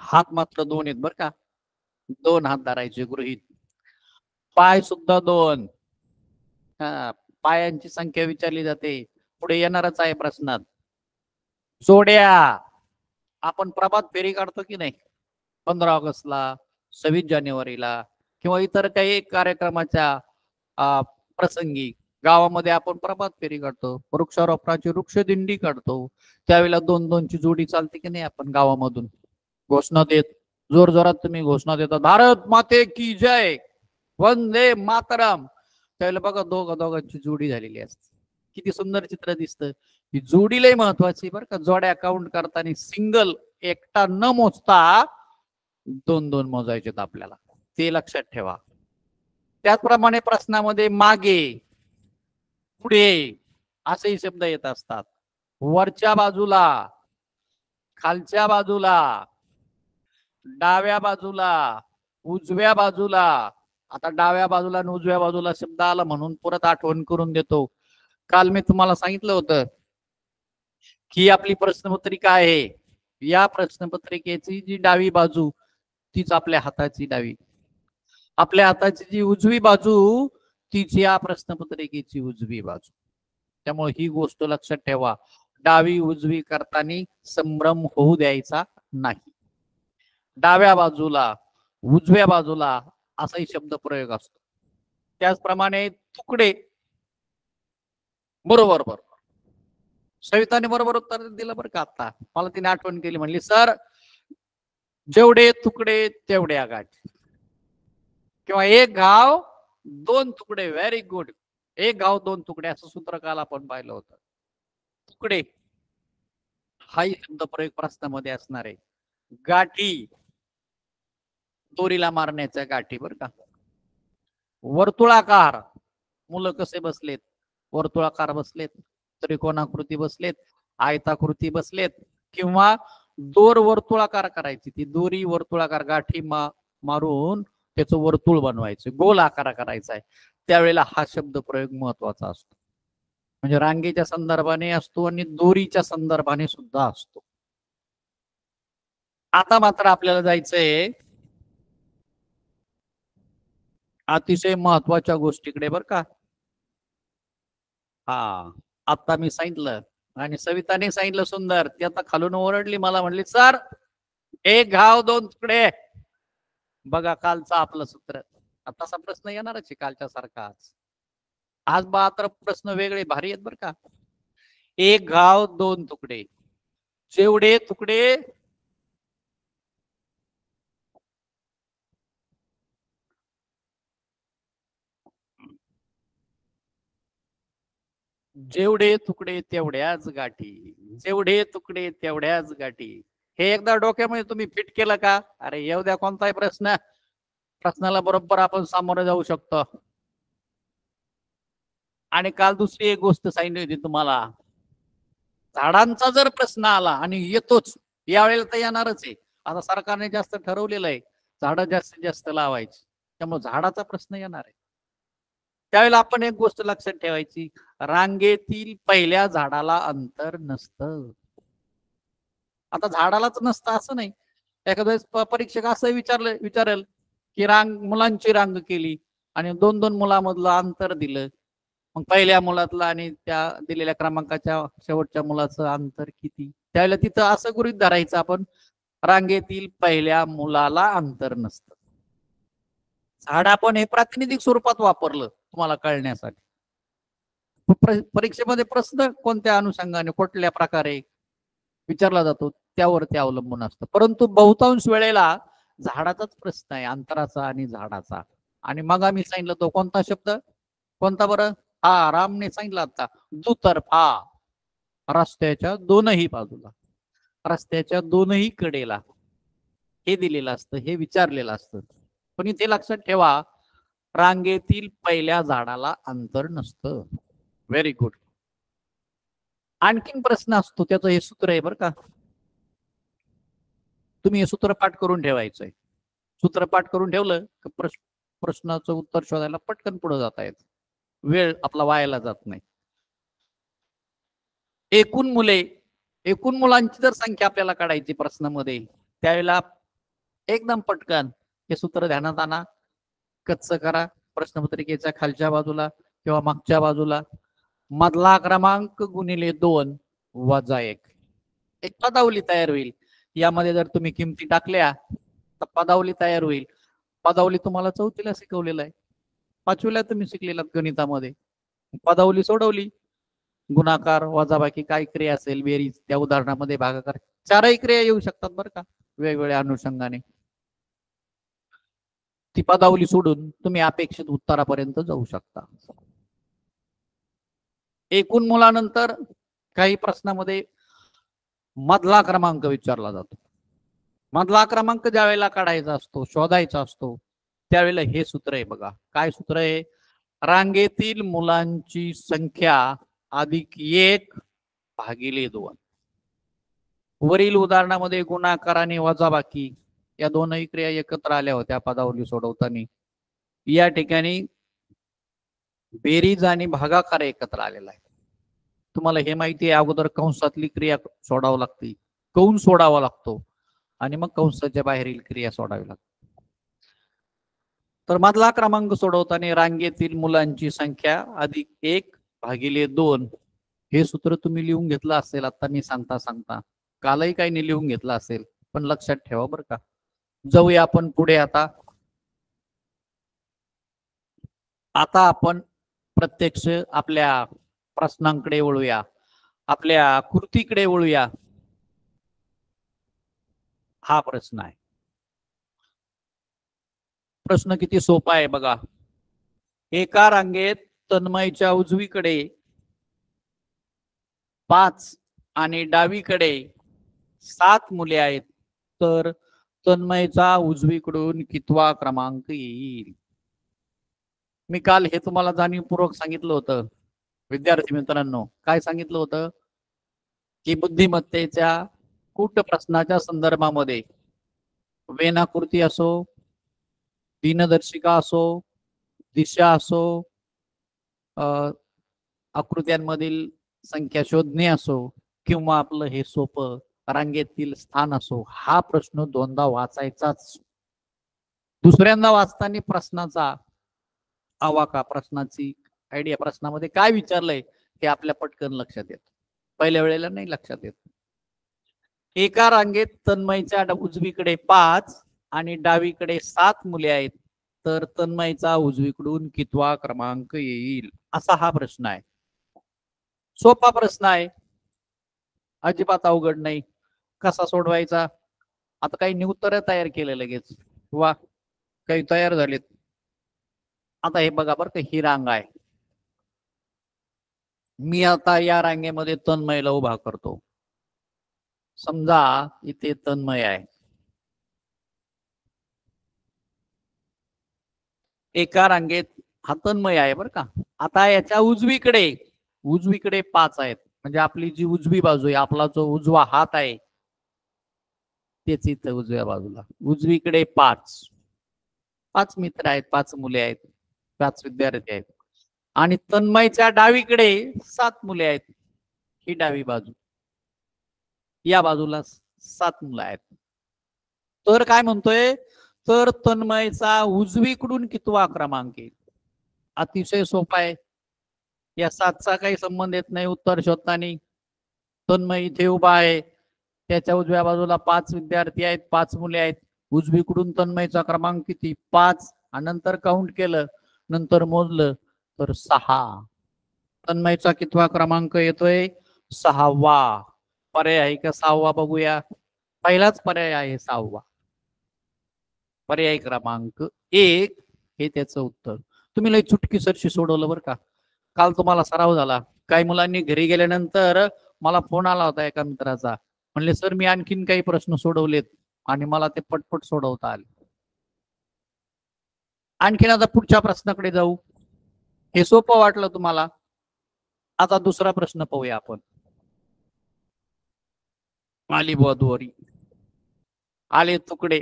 हात मात्र दोन आहेत बर का, दोन हात धरायचे गृहीत. पाय सुद्धा दोन. हा, पायांची संख्या विचारली जाते, पुढे येणारच आहे प्रश्नात. जोड्या, आपण प्रभात फेरी काढतो की नाही 15 ऑगस्टला, 26 जानेवारीला किंवा इतर काही कार्यक्रमाच्या प्रसंगी गावामध्ये आपण प्रभात फेरी काढतो, वृक्षारोपणाची वृक्ष दिंडी काढतो, त्यावेळेला दोन दोनची जोडी चालते की नाही. आपण गावामधून घोषणा देत, जोर जोरात तुम्ही घोषणा देता, भारत माते की जय, वंदे मातरम. त्यावेळेला बघा दोघांची जोडी झालेली असते, किती सुंदर चित्र दिसतं. ही जोडी लय महत्वाची बरं का. जोड्या काउंट करताना सिंगल एकटा न मोजता दोन दोन मोजायचे आपल्याला, ते लक्षात ठेवा. त्याचप्रमाणे प्रश्नामध्ये मागे, पुढे असेही शब्द येत असतात. वरच्या बाजूला, खालच्या बाजूला, डाव्या बाजूला, उजव्या बाजूला. आता डाव्या बाजूला आणि उजव्या बाजूला शब्द आला म्हणून परत आठवण करून देतो. काल मी तुम्हाला सांगितलं होतं की आपली प्रश्नपत्रिका आहे, या प्रश्नपत्रिकेची जी डावी बाजू तीच आपल्या हाताची डावी, आपल्या हाताची जी उजवी बाजू तीच या प्रश्नपत्रिकेची उजवी बाजू. त्यामुळे ही गोष्ट लक्षात ठेवा, डावी उजवी करताना संभ्रम होऊ द्यायचा नाही. डाव्या बाजूला, उजव्या बाजूला असाही शब्द प्रयोग असतो. त्याचप्रमाणे तुकडे, बरोबर बरोबर, सविताने बरोबर उत्तर दिलं बरं का. आता मला तिने आठवण केली, म्हणली सर जेवढे तुकडे तेवढ्या गाठी, किंवा एक घाव दोन तुकडे. व्हेरी गुड, एक घाव दोन तुकडे असं सूत्र काल आपण पाहिलं होतं. तुकडे हाही शब्द प्रयोग प्रश्नामध्ये असणार आहे. गाठी, दोरीला मारण्याच्या गाठी बरं का. वर्तुळाकार, मुलं कसे बसलेत, वर्तुळाकार बसलेत, त्रिकोणाकृती बसलेत, आयताकृती बसलेत, किंवा दोर वर्तुळाकार करायची, ती दोरी वर्तुळाकार गाठी मारून त्याचं वर्तुळ बनवायचं, गोल आकार करायचा आहे, त्यावेळेला हा शब्द प्रयोग महत्वाचा असतो. म्हणजे रांगेच्या संदर्भाने असतो आणि दोरीच्या संदर्भाने सुद्धा असतो. आता मात्र आपल्याला जायचंय अतिशय महत्वाच्या गोष्टीकडे बर का. हा, आता मी सांगितलं आणि सविताने सांगितलं सुंदर, ती आता खालून ओरडली, मला म्हणली सर एक घाव दोन तुकडे. बघा कालचा आपलं सूत्र, आताचा प्रश्न येणारच आहे कालच्या सारखाच. आज मात्र प्रश्न वेगळे भारी आहेत बरं का. एक घाव दोन तुकडे, जेवढे तुकडे जेवढे तुकडे तेवढ्याच गाठी, जेवढे तुकडे तेवढ्याच गाठी. हे एकदा डोक्यामध्ये तुम्ही फिट केलं का, अरे येऊ द्या कोणताही प्रश्न, प्रश्नाला बरोबर आपण सामोरं जाऊ शकतो. आणि काल दुसरी एक गोष्ट सांगितली होती तुम्हाला, झाडांचा जर प्रश्न आला, आणि येतोच यावेळेला तर येणारच आहे, आता सरकारने जास्त ठरवलेलं आहे झाडं जास्तीत जास्त लावायची, त्यामुळे झाडाचा प्रश्न येणार आहे. त्यावेळेला आपण एक गोष्ट लक्षात ठेवायची, रांगेतील पहिल्या झाडाला अंतर नसतं. आता झाडालाच नसतं असं नाही, एखाद्या वेळेस परीक्षक असं विचारेल की मुलांची रांग केली आणि दोन दोन मुलांमधलं अंतर दिलं, मग पहिल्या मुलातलं आणि त्या दिलेल्या क्रमांकाच्या शेवटच्या मुलाचं अंतर किती, त्यावेळेला तिथं असं गृहीत धरायचं आपण, रांगेतील पहिल्या मुलाला अंतर नसतं. झाड आपण हे प्रातिनिधिक स्वरूपात वापरलं तुम्हाला कळण्यासाठी. परीक्षेमध्ये प्रश्न कोणत्या अनुषंगाने कुठल्या प्रकारे विचारला जातो त्यावर ते अवलंबून असतं, परंतु बहुतांश वेळेला झाडाचाच प्रश्न आहे, अंतराचा आणि झाडाचा. आणि मग आम्ही सांगितलं तो कोणता शब्द, कोणता बरं, हा रामने सांगितलं आता, दुतर्फा. रस्त्याच्या दोनही बाजूला, रस्त्याच्या दोनही कडेला हे दिलेलं असतं, हे विचारलेलं असतं. पण इथे लक्षात ठेवा, रांगेतील पहिल्या झाडाला अंतर नसतं. Very good. आणखीन प्रश्न असतो, त्याचं हे सूत्र आहे बरं का. तुम्ही हे सूत्र पाठ करून ठेवायचंय. सूत्र पाठ करून ठेवलं की प्रश्नाचं उत्तर शोधायला पटकन पुढे जाता येत, वेळ आपला वायाला जात नाही. एकूण मुलांची जर संख्या आपल्याला काढायची प्रश्नामध्ये, त्यावेळेला एकदम पटकन हे सूत्र ध्यानात आणा, कच्च करा. प्रश्नपत्रिकेच्या खालच्या बाजूला किंवा मागच्या बाजूला मधला क्रमांक गुणिले 2 वजा 1, एक पदावली तयार होईल. यामध्ये जर तुम्ही किमती टाकल्या तर पदावली तयार होईल. पदावली तुम्हाला 4थीला शिकवलेलं आहे, 5वीला तुम्ही शिकलेलात गणितामध्ये. पदावली सोडवली, गुणाकार वजाबाकी काय क्रिया असेल, बेरीज, त्या उदाहरणामध्ये भागाकार, चारही क्रिया येऊ शकतात बरं का वेगवेगळ्या अनुषंगाने. ती पदावली सोडून तुम्ही अपेक्षित उत्तरापर्यंत जाऊ शकता. एकूण मुलानंतर काही प्रश्नामध्ये मधला क्रमांक विचारला जातो. मधला क्रमांक ज्या वेळेला काढायचा असतो, शोधायचा असतो, त्यावेळेला हे सूत्र आहे बघा. काय सूत्र आहे? रांगेतील मुलांची संख्या अधिक 1 भागिले 2. वरील उदाहरणामध्ये गुणाकार आणि वजाबाकी या दोनही क्रिया एकत्र आल्या होत्या पदावली सोडवताना. या ठिकाणी बेरीज आणि भागाकार एकत्र आलेला आहे. तुम्हाला हे माहिती आहे, अगोदर कंसातली क्रिया सोडावं लागते, कंस सोडावा लागतो, आणि मग कंसाच्या बाहेरील क्रिया सोडावी लागते. तर मधला क्रमांक सोडवताना रांगेतील मुलांची संख्या अधिक 1 भागिले 2 हे सूत्र तुम्ही लिहून घेतलं असेल आता मी सांगता, कालही काही नाही लिहून घेतलं असेल, पण लक्षात ठेवा बरं का. जाऊया आपण पुढे. आता आपण प्रत्यक्ष आपल्या प्रश्नांकडे वळूया, आपल्या कृतीकडे वळूया. हा प्रश्न आहे. प्रश्न किती सोपा आहे बघा. एका रांगेत तन्मयच्या उजवीकडे 5 आणि डावीकडे 7 मुले आहेत, तर तन्मयचा उजवीकडून कितवा क्रमांक येईल? मी काल हे तुम्हाला जाणीवपूर्वक सांगितलं होतं विद्यार्थी मित्रांनो. काय सांगितलं होतं की बुद्धिमत्तेच्या कूट प्रश्नाच्या संदर्भामध्ये वेनाकृती असो, दिनदर्शिका असो, दिशा असो, आकृत्यांमधील संख्या शोधणे असो, किंवा आपलं हे सोपं रांगेतील स्थान असो, हा प्रश्न दोनदा वाचायचाच. दुसऱ्यांदा वाचताना प्रश्नाचा आवाका, प्रश्नाची आयडिया, प्रश्नामध्ये काय विचारलंय हे आपल्या पटकन लक्षात येत, पहिल्या वेळेला नाही लक्षात येत. एका रांगेत तन्मयच्या उजवीकडे 5 आणि डावीकडे 7 मुले आहेत, तर तन्मयचा उजवीकडून कितवा क्रमांक येईल? असा हा प्रश्न आहे. सोपा प्रश्न आहे, अजिबात अवघड नाही. कसा सोडवायचा? आता काही उत्तर तयार केले लगेच, वा काही तयार झालेत. आता हे बघा बरं का, ही रांग आहे. मी आता या रांगेमध्ये तन्मयला उभा करतो. समजा इथे तन्मय आहे. एका रांगेत हा तन्मय आहे बरं का. आता याच्या उजवीकडे 5 आहेत, म्हणजे आपली जी उजवी बाजू आहे, आपला जो उजवा हात आहे तेच इथं उजव्या बाजूला. उजवीकडे 5 मित्र आहेत, 5 मुले आहेत, 5 विद्यार्थी आहेत. आणि तन्मयच्या डावीकडे 7 मुले आहेत, ही डावी बाजू. या बाजूला 7 मुलं आहेत. तर काय म्हणतोय, तर तन्मयचा उजवीकडून कितवा क्रमांक येईल? अतिशय सोपा आहे, या 7चा काही संबंध येत नाही उत्तर शोधताना. तन्मय इथे उभा आहे, त्याच्या उजव्या बाजूला 5 विद्यार्थी आहेत, 5 मुले आहेत. उजवीकडून तन्मयचा क्रमांक किती? 5. आणि नंतर काउंट केलं, नंतर मोजलं तर 6. तन्मयचा कितवा क्रमांक येतोय? 6वा. पर्याय आहे का 6वा? बघूया. पहिलाच पर्याय आहे 6वा. पर्याय क्रमांक 1 हे त्याचं उत्तर. तुम्ही लय चुटकीसरशी सोडवलं बरं का. काल तुम्हाला सराव झाला. काही मुलांनी घरी गेल्यानंतर मला फोन आला होता एका मित्राचा, म्हणले सर मी आणखीन काही प्रश्न सोडवलेत आणि मला ते पटपट सोडवता आले. आणखीन आता पुढच्या प्रश्नाकडे जाऊ. हे सोपं वाटलं तुम्हाला. आता दुसरा प्रश्न पाहूया आपण. आली बुवा दोरी, आले तुकडे.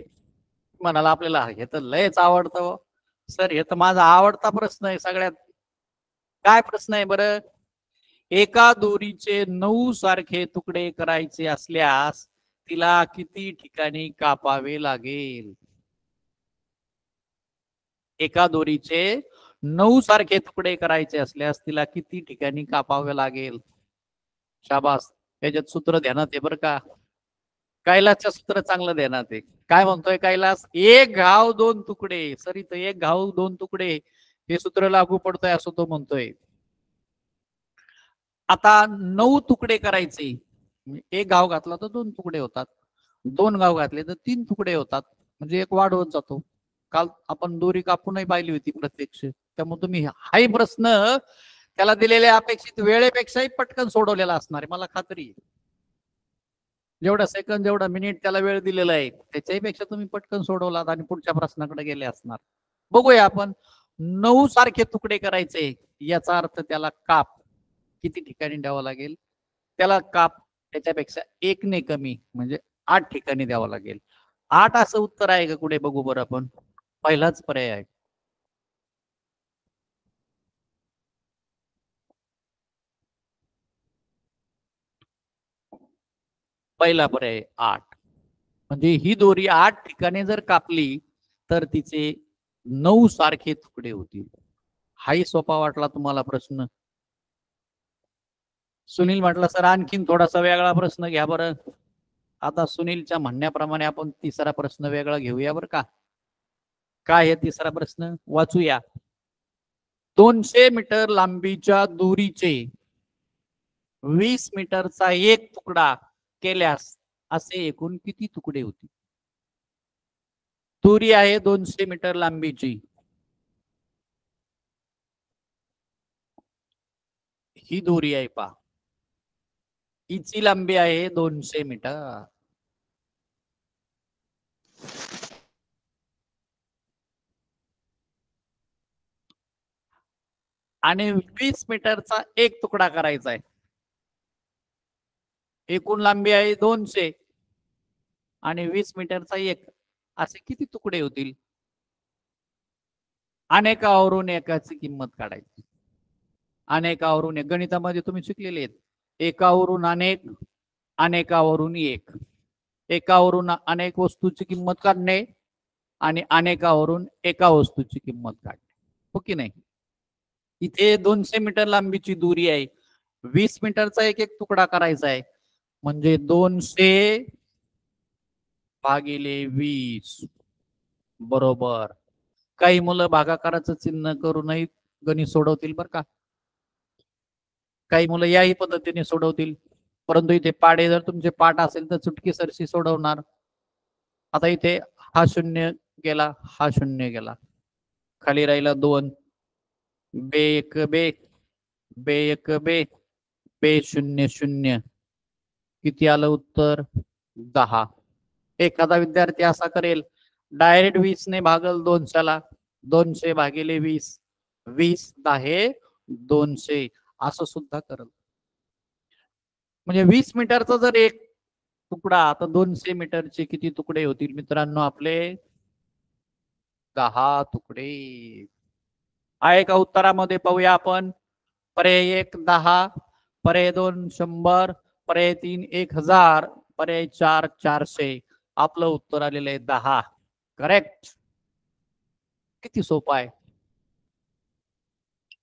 म्हणाला आपल्याला हे तर लयच आवडतं सर, हे तर माझा आवडता प्रश्न आहे सगळ्यात. काय प्रश्न आहे बरं? एका दोरीचे 9 सारखे तुकडे करायचे असल्यास तिला किती ठिकाणी कापावे लागेल? एका दोरीचे 9 सारखे तुकडे करायचे असल्यास तिला किती ठिकाणी कापावे लागेल? शाबास. त्याच्यात सूत्र ध्यानात आहे बरं का. कैलासचं सूत्र चांगलं ध्यानात आहे. काय म्हणतोय कैलास? एक घाव 2 तुकडे. सर इथं एक घाव 2 तुकडे हे सूत्र लागू पडतंय असं तो म्हणतोय. आता 9 तुकडे करायचे. एक घाव घातला तर 2 तुकडे होतात, 2 घाव घातले तर 3 तुकडे होतात, म्हणजे एक वाढवत जातो. काल आपण दोरी कापूनही पाहिली होती प्रत्यक्ष. त्यामुळे तुम्ही हाही प्रश्न त्याला दिलेल्या अपेक्षित वेळेपेक्षाही पटकन सोडवलेला असणार आहे, मला खात्री आहे. जेवढा सेकंद जेवढा मिनिट त्याला वेळ दिलेला आहे त्याच्याही पेक्षा तुम्ही पटकन सोडवलात आणि पुढच्या प्रश्नाकडे गेले असणार. बघूया आपण. 9 सारखे तुकडे करायचे, याचा अर्थ त्याला काप किती ठिकाणी द्यावा लागेल? त्याला काप त्याच्यापेक्षा 1 ने कमी म्हणजे 8 ठिकाणी द्यावा लागेल. 8 असं उत्तर आहे का कुठे? बघू बरं आपण. पहिलाच पर्याय आहे. पहिला पर्याय 8. म्हणजे ही दोरी 8 ठिकाणी जर कापली तर तिचे 9 सारखे तुकडे होतील. हाही सोपा वाटला तुम्हाला प्रश्न? सुनील म्हटलं सर आणखीन थोडासा वेगळा प्रश्न घ्या बरं. आता सुनीलच्या म्हणण्याप्रमाणे आपण तिसरा प्रश्न वेगळा घेऊया बरं का. काय आहे तिसरा प्रश्न? वाचूया. 200 मीटर लांबीच्या दोरीचे 20 मीटरचा एक तुकडा केल्यास असे एकूण किती तुकडे होतील? दोरी आहे 200 मीटर लांबीची. ही दोरी आहे पहा, हिची लांबी आहे 200 मीटर. आणि 20 मीटरचा एक तुकडा करायचा आहे. एकूण लांबी आहे 200 आणि 20 मीटरचा एक, असे किती तुकडे होतील? अनेकावरून एकाची किंमत काढायची. अनेकावरून एक गणितामध्ये तुम्ही शिकलेले आहेत. एकावरून अनेक, अनेकावरून एक. एकावरून अनेक वस्तूची किंमत काढणे आणि अनेकावरून एका वस्तूची किंमत काढणे, हो की नाही? इथे 200 मीटर लांबीची दोरी आहे, 20 मीटरचा एक एक तुकडा करायचा आहे, म्हणजे 200 भागिले 20 बरोबर. काही मुलं भागाकाराचं चिन्ह करूनही गणित सोडवतील बरं का. काही मुलं याही पद्धतीने सोडवतील, परंतु इथे पाडे जर तुमचे पाठ असेल तर चुटकी सरशी सोडवणार. आता इथे हा 0 गेला, हा 0 गेला, खाली राहिला 2. बे 1 बे, बे 1 बे, बे 0 0. किती आलं उत्तर? 10. एखादा विद्यार्थी असा करेल, डायरेक्ट 20 ने भागल 200ला, 200 भागिले 20, 20 10 200 असं सुद्धा करल. म्हणजे 20 मीटरचा जर एक तुकडा, आता 200 मीटरचे किती तुकडे होतील मित्रांनो आपले? 10 तुकडे आहे का उत्तरामध्ये? पाहूया आपण. पर्याय 1 10, पर्याय 2 100, पर्याय 3 1000, पर्याय 4 400. आपलं उत्तर आलेलं आहे 10. करेक्ट. किती सोपं आहे.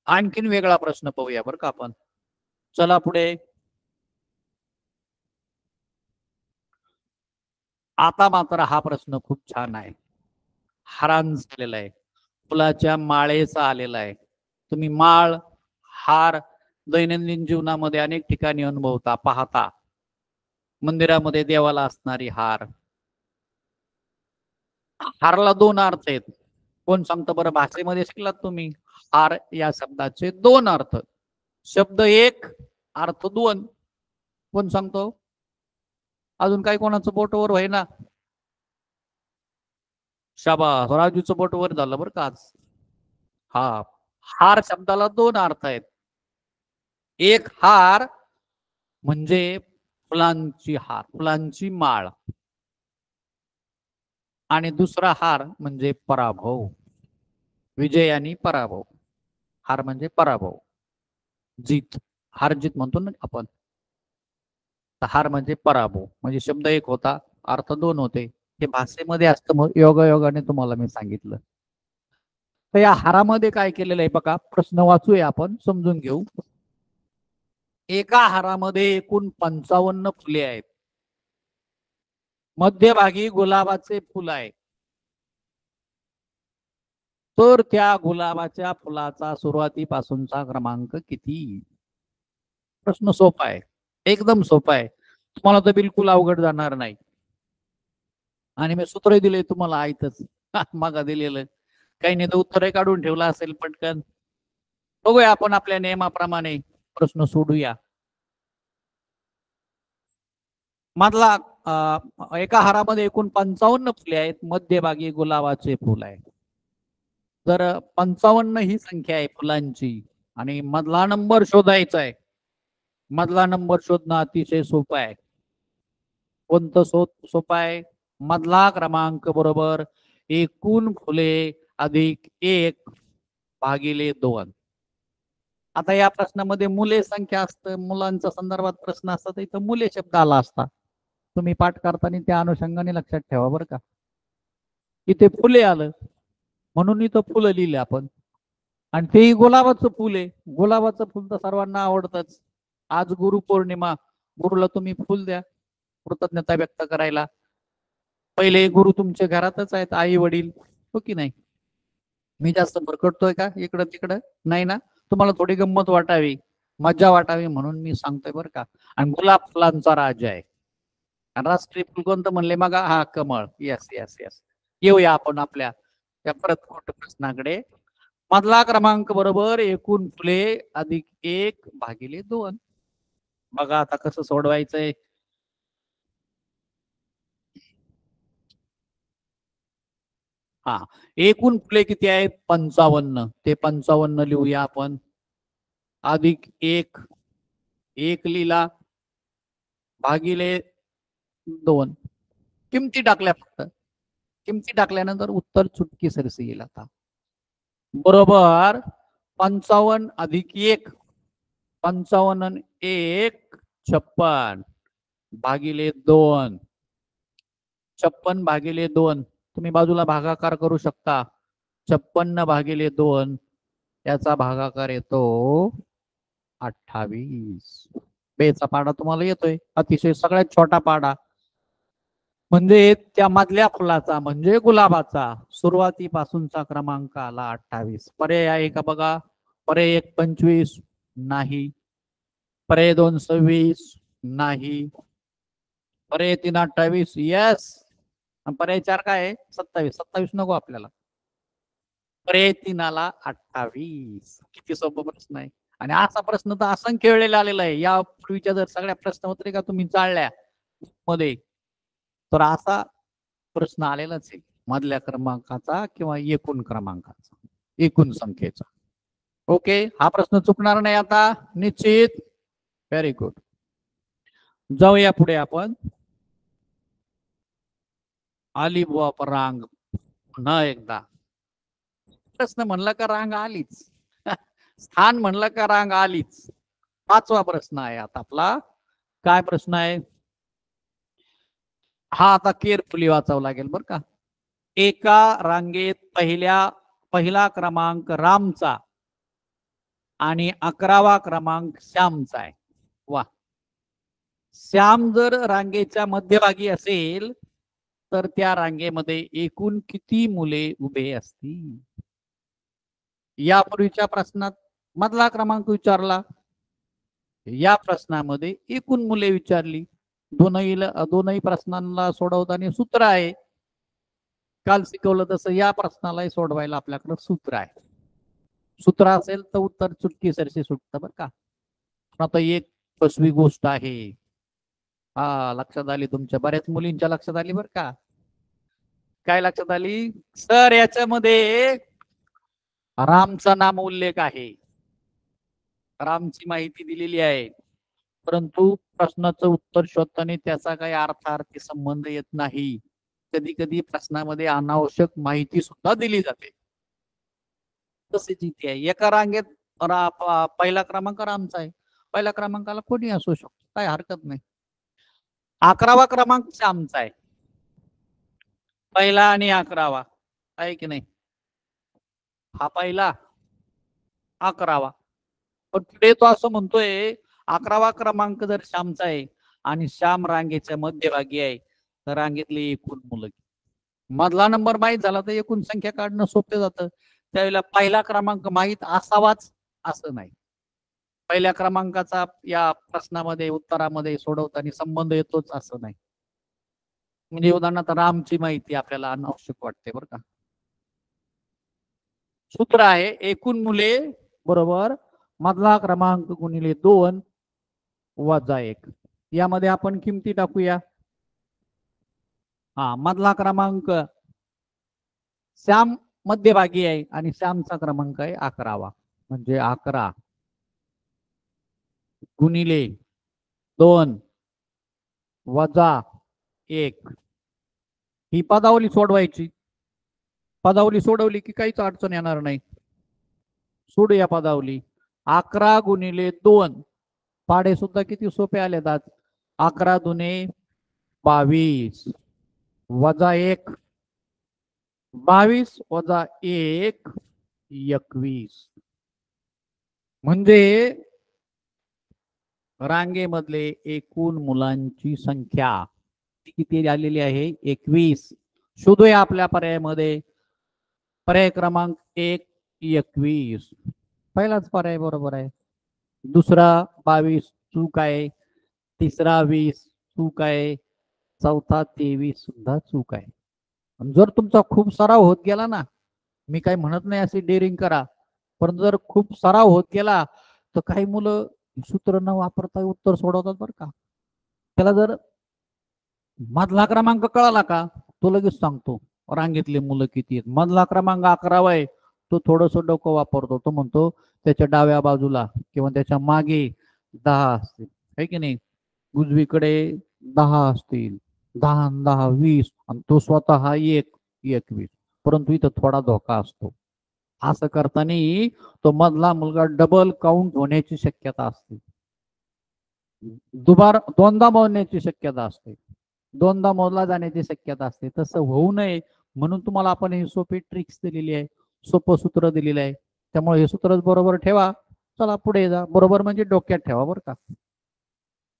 आणखीन वेगळा प्रश्न पाहूया बरं का आपण. चला पुढे. आता मात्र हा प्रश्न खूप छान आहे, हारांज झालेला आहे, फुलाच्या माळेचा आलेला आहे. तुम्ही माळ, हार दैनंदिन जीवनामध्ये अनेक ठिकाणी अनुभवता, पाहता. मंदिरामध्ये देवाला असणारी हार. हारला 2 अर्थ आहेत. कोण सांगतं बरं? भाषेमध्ये शिकलात तुम्ही. हार या शब्दाचे 2 अर्थ. शब्द 1, अर्थ 2. कोण सांगतो? अजून काही कोणाचं बोट वर व्हायना? शाबास, राजूचं बोट वर झालं बरं का आज. हा, हार शब्दाला दोन अर्थ आहेत. एक हार म्हणजे फुलांची हार, फुलांची माळ, आणि दुसरा हार म्हणजे पराभव, विजय आणि पराभव. हार म्हणजे पराभव, जीत, हार जीत म्हणतो ना आपण. हार म्हणजे पराभव, म्हणजे शब्द एक होता, अर्थ दोन होते. हे भाषेमध्ये असतं, मग योगायोगाने तुम्हाला मी सांगितलं. तर या हारामध्ये काय केलेलं आहे बघा, प्रश्न वाचूया आपण, समजून घेऊ. एका हारामध्ये एकूण 55 फुले आहेत. मध्यभागी गुलाबाचे फुल आहे. तर त्या गुलाबाच्या फुलाचा सुरुवातीपासूनचा क्रमांक किती? प्रश्न सोपा आहे, एकदम सोपा आहे, तुम्हाला तर बिलकुल अवघड जाणार नाही. आणि मी सूत्र दिले तुम्हाला आयतच मागा दिलेलं, काही नाही तर उत्तरही काढून ठेवला असेल पटकन. बघूया आपण आपल्या नियमाप्रमाणे प्रश्न सोडूया. मधला एका हारामध्ये एकूण 55 फुले आहेत, मध्यभागी गुलाबाचे फुल आहे. तर 55 ही संख्या आहे फुलांची, आणि मधला नंबर शोधायचा आहे. मधला नंबर शोधणं अतिशय सोपं आहे. कोणतं सोपं आहे? मधला क्रमांक बरोबर एकूण फुले अधिक 1 भागिले 2. आता या प्रश्नामध्ये मुले संख्या असतं, मुलांच्या संदर्भात प्रश्न असतात, इथं मुले शब्द आला असता. तुम्ही पाठ करताना त्या अनुषंगाने लक्षात ठेवा बरं का. इथे फुले आलं म्हणून इथं फुलं लिहिले आपण, आणि तेही गुलाबाचं फुल आहे. गुलाबाचं फुल तर सर्वांना आवडतच. आज गुरुपौर्णिमा, गुरुला तुम्ही फुल द्या कृतज्ञता व्यक्त करायला. पहिले गुरु तुमच्या घरातच आहेत, आई वडील, हो की नाही? मी जास्त भरकटतोय का इकडं तिकडं? नाही ना, तुम्हाला थोडी गंमत वाटावी, मज्जा वाटावी म्हणून मी सांगतोय बरं का. आणि गुलाब फुलांचा राजा आहे. आणि राष्ट्रीय फुल कोणतं म्हणले मग? हा, कमळ. Yes yes yes. येऊया आपण आपल्या त्या प्रथम प्रश्नाकडे. मधला क्रमांक बरोबर एकूण फुले अधिक 1 भागिले 2. बघा आता कसं सोडवायचंय. हा, एकूण फुले किती आहेत? 55. ते 55 लिहूया आपण. अधिक 1, 1 लिहिला, भागिले 2. किमती टाकल्या, फक्त किमती टाकल्यानंतर उत्तर चुटकी सरसी येईल. आता बरोबर 55 अधिक 1, 55 आणि 1 56 भागिले 2. 56 भागिले 2 तुम्ही बाजूला भागाकार करू शकता. 56 भागिले 2 याचा भागाकार येतो 28. बेचा पाडा तुम्हाला येतोय, अतिशय सगळ्यात छोटा पाडा. म्हणजे त्या मधल्या फुलाचा म्हणजे गुलाबाचा सुरुवातीपासूनचा क्रमांक आला 28. पर्याय आहे का बघा? पर्याय 1 25 नाही, पर्याय 2 26 नाही, पर्याय 3 28 यस, पर्याय 4 काय आहे? 27. 27 नको आपल्याला, पर्याय 3 आला 28. किती सोपा प्रश्न आहे. आणि असा प्रश्न तर असंख्य वेळेला आलेला आहे. या पूर्वीच्या जर सगळ्या प्रश्नपत्रिका तुम्ही चाळल्या मध्ये, तर असा प्रश्न आलेलाच आहे, मधल्या क्रमांकाचा किंवा एकूण क्रमांकाचा, एकूण संख्येचा. ओके, हा प्रश्न चुकणार नाही आता निश्चित. Very good. जाऊया पुढे आपण. आली बुवा रांग पुन्हा एकदा. प्रश्न म्हणला का रांग आलीच, स्थान म्हणलं का रांग आलीच. 5वा प्रश्न आहे आता आपला. काय प्रश्न आहे हा? आता केअरफुली वाचावं लागेल बरं का. एका रांगेत पहिला क्रमांक रामचा आणि 11वा क्रमांक श्यामचा आहे. वा, श्याम जर रांगेच्या मध्यभागी असेल तर त्या रांगेमध्ये एकूण किती मुले उभे असतील? यापूर्वीच्या प्रश्नात मधला क्रमांक विचारला, या प्रश्नामध्ये एकूण मुले विचारली. दोनही प्रश्नांना सोडवताना सूत्र आहे. काल शिकवलं तसं या प्रश्नालाही सोडवायला आपल्याकडे सूत्र आहे. सूत्र असेल तर उत्तर चुटकी सरशी सुटतं बरं का. आता एक फसवी गोष्ट आहे, हा, लक्षात आली, तुमच्या बऱ्याच मुलींच्या लक्षात आली बरं का. काय लक्षात आली सर? याच्यामध्ये रामचा नाम उल्लेख आहे, रामची माहिती दिलेली आहे, परंतु प्रश्नाचं उत्तर शोधताना त्याचा काही अर्थार्थी संबंध येत नाही. कधी कधी प्रश्नामध्ये अनावश्यक माहिती सुद्धा दिली जाते. तसेच इथे आहे. एका रांगेत पहिला क्रमांक रामचा आहे, पहिल्या क्रमांकाला कोणी असू शकतो, काय हरकत नाही. 11वा क्रमांक श्यामचा आहे, पहिला आणि 11वा आहे की नाही. हा पहिला, 11वा. पण पुढे तो असं म्हणतोय 11वा क्रमांक जर श्यामचा आहे आणि श्याम रांगेच्या मध्यभागी आहे, तर रांगेतली एकूण मुलं, मधला नंबर माहीत झाला तर एकूण संख्या काढणं सोपं जातं. त्यावेळेला पहिला क्रमांक माहीत असावाच असं नाही. पहिल्या क्रमांकाचा या प्रश्नामध्ये उत्तरामध्ये सोडवताना संबंध येतोच असं नाही. म्हणजे उदाहरणार्थ रामची माहिती आपल्याला अनावश्यक वाटते बरं का. सूत्र आहे एकूण मुले बरोबर मधला क्रमांक गुणिले 2 वजा 1. यामध्ये आपण किमती टाकूया. हा, मधला क्रमांक श्याम मध्यभागी आहे आणि श्यामचा क्रमांक आहे 11वा, म्हणजे 11 गुणिले 2 वजा 1. ही पदावली सोडवायची. पदावली सोडवली की काहीच अडचण येणार नाही. सोडूया पदावली. 11 गुणिले 2, पाडे सुद्धा किती सोपे आले. 11 दुने 22 वजा 1, 22 वजा 1 21. म्हणजे रांगेमधले एकूण मुलांची संख्या किती आलेली आहे? 21. शोधूया आपल्या पर्यायामध्ये. पर्याय क्रमांक 1 21, पहिलाच पर्याय बरोबर आहे. दुसरा 22 चूक आहे. तिसरा 20 चूक आहे. चौथा 23 सुद्धा चूक आहे. जर तुमचा खूप सराव होत गेला ना, मी काही म्हणत नाही असे डेअरिंग करा, पण जर खूप सराव होत गेला तर काही मुलं सूत्र न वापरता उत्तर सोडवतात बरं का. त्याला जर मधला क्रमांक कळाला का तो लगेच सांगतो रांगेतले मुलं किती आहेत. मधला क्रमांक 11वा आहे, तो थोडस डोकं वापरतो. तो म्हणतो त्याच्या डाव्या बाजूला किंवा त्याच्या मागे 10 असतील, है की नाही. उजवीकडे 10 असतील, 10 10 20, आणि तो स्वतः 1 21. परंतु इथं थोडा धोका असतो. असं करताना तो मधला मुलगा डबल काउंट होण्याची शक्यता असते. दोनदा मोजण्याची शक्यता असते, दोनदा मोजला जाण्याची शक्यता असते. तसं होऊ नये म्हणून तुम्हाला आपण ही सोपी ट्रिक्स दिलेली आहे, सोपं सूत्र दिलेलं आहे. त्यामुळे हे सूत्रच बरोबर ठेवा. चला पुढे जा. बरोबर म्हणजे डोक्यात ठेवा बरं का.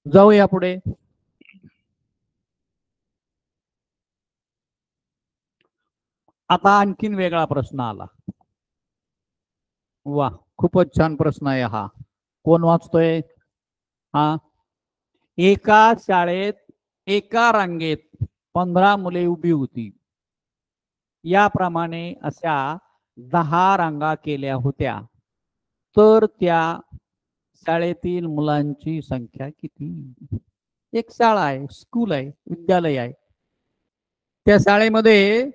जाऊया पुढे. आता आणखीन वेगळा प्रश्न आला. वा, खूपच छान प्रश्न आहे हा. कोण वाचतोय? हा, एका शाळेत एका रांगेत 15 मुले उभी होती. याप्रमाणे अशा 10 रांगा केल्या होत्या, तर त्या शाळेतील मुलांची संख्या किती? एक शाळा आहे, स्कूल आहे, विद्यालय आहे. त्या शाळेमध्ये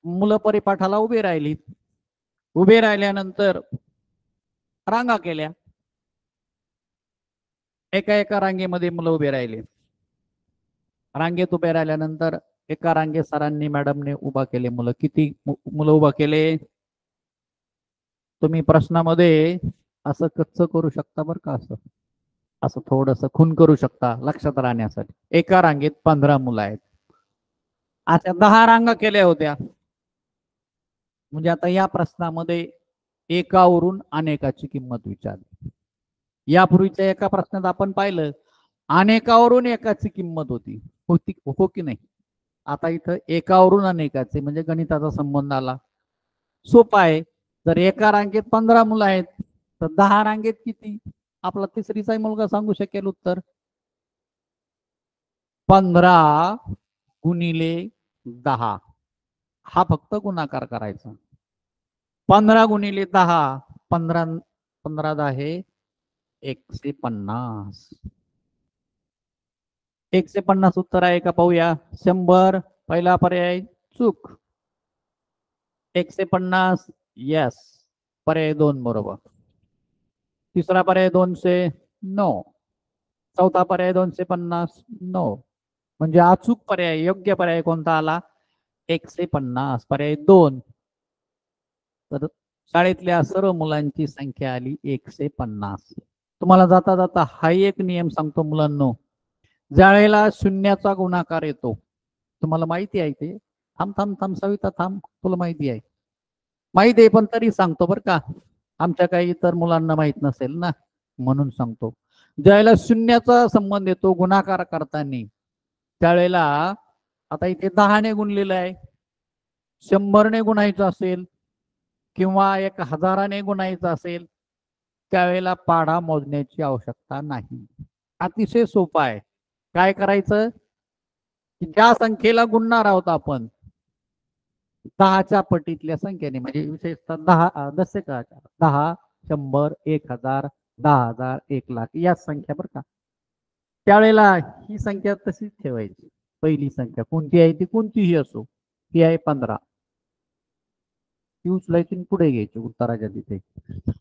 मुलं परिपाठाला उभी राहिली. उभे राहिल्यानंतर रांगा केल्या. एका एका रांगेमध्ये मुलं उभे राहिले. रांगेत उभे राहिल्यानंतर एका रांगेत सरांनी मॅडमने उभा केले मुलं. किती मुलं उभा केले? तुम्ही प्रश्नामध्ये असं कच्च करू शकता बरं का. असं असं थोडस खून करू शकता लक्षात राहण्यासाठी. एका रांगेत 15 मुलं आहेत. अशा 10 रांगा केल्या होत्या. म्हणजे आता या प्रश्नामध्ये एकावरून अनेकाची किंमत विचारली. यापूर्वीच्या एका प्रश्नात आपण पाहिलं अनेकावरून एकाची किंमत होती, हो की नाही. आता इथं एकावरून अनेकाचे म्हणजे गणिताचा संबंध आला. सोपा आहे. जर एका रांगेत 15 मुलं आहेत तर 10 रांगेत किती? आपला तिसरीचा मुलगा सांगू शकेल उत्तर. 15 गुणिले 10. हा फक्त गुणाकार करायचा. 15 गुणिले 10, 15 15 10 150. 150 उत्तर आहे का पाहूया. 100 पहिला पर्याय चूक. 150 यस, पर्याय 2 बरोबर. तिसरा पर्याय 200 नो. चौथा पर्याय 250 नो. म्हणजे अचूक पर्याय, योग्य पर्याय कोणता आला? 150, पर्याय 2. तर शाळेतल्या सर्व मुलांची संख्या आली 150. तुम्हाला जाता जाता हा एक नियम सांगतो मुलांनो, ज्या वेळेला शून्याचा गुणाकार येतो, तुम्हाला माहिती आहे ते. थांब थांब थांब सविता थांब, तुला माहिती आहे. माहिती आहे पण तरी सांगतो बरं का, आमच्या काही इतर मुलांना माहित नसेल ना, म्हणून सांगतो. ज्यावेळेला शून्याचा संबंध येतो गुणाकार करताना, त्यावेळेला आता इथे 10 ने गुणलेलं आहे, 100 ने गुणायचं असेल किंवा 1000 ने गुणायचं असेल, त्यावेळेला पाढा मोजण्याची आवश्यकता नाही. अतिशय सोपं आहे. काय करायचं, ज्या संख्येला गुणणार आहोत आपण 10च्या पटीतल्या संख्येने, म्हणजे विशेषतः 10 दशका 10, 100, 1000, 10,000, 1,00,000 या संख्या बरं का. त्यावेळेला ही संख्या तशीच ठेवायची. पहिली संख्या कोणती आहे ती कोणतीही असो, ती आहे 15. ती उचलायची पुढे घ्यायची उत्तराच्या तिथे,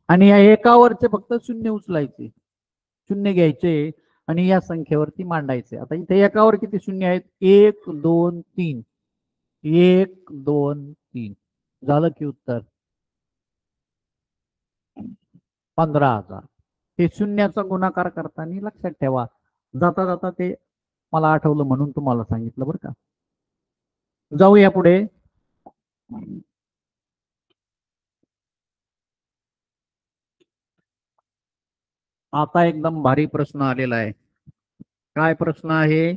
आणि या एकावरचे फक्त शून्य उचलायचे, शून्य घ्यायचे आणि या संख्येवरती मांडायचे. आता इथे एकावर किती शून्य आहेत? 1, 2, 3. 1, 2, 3 झालं की उत्तर 15,000. हे शून्याचा गुणाकार करताना लक्षात ठेवा. जाता जाता ते मला आठवलं म्हणून तुम्हाला सांगितलं बरं का. जाऊया पुढे. आता एकदम भारी प्रश्न आलेला आहे. काय प्रश्न आहे?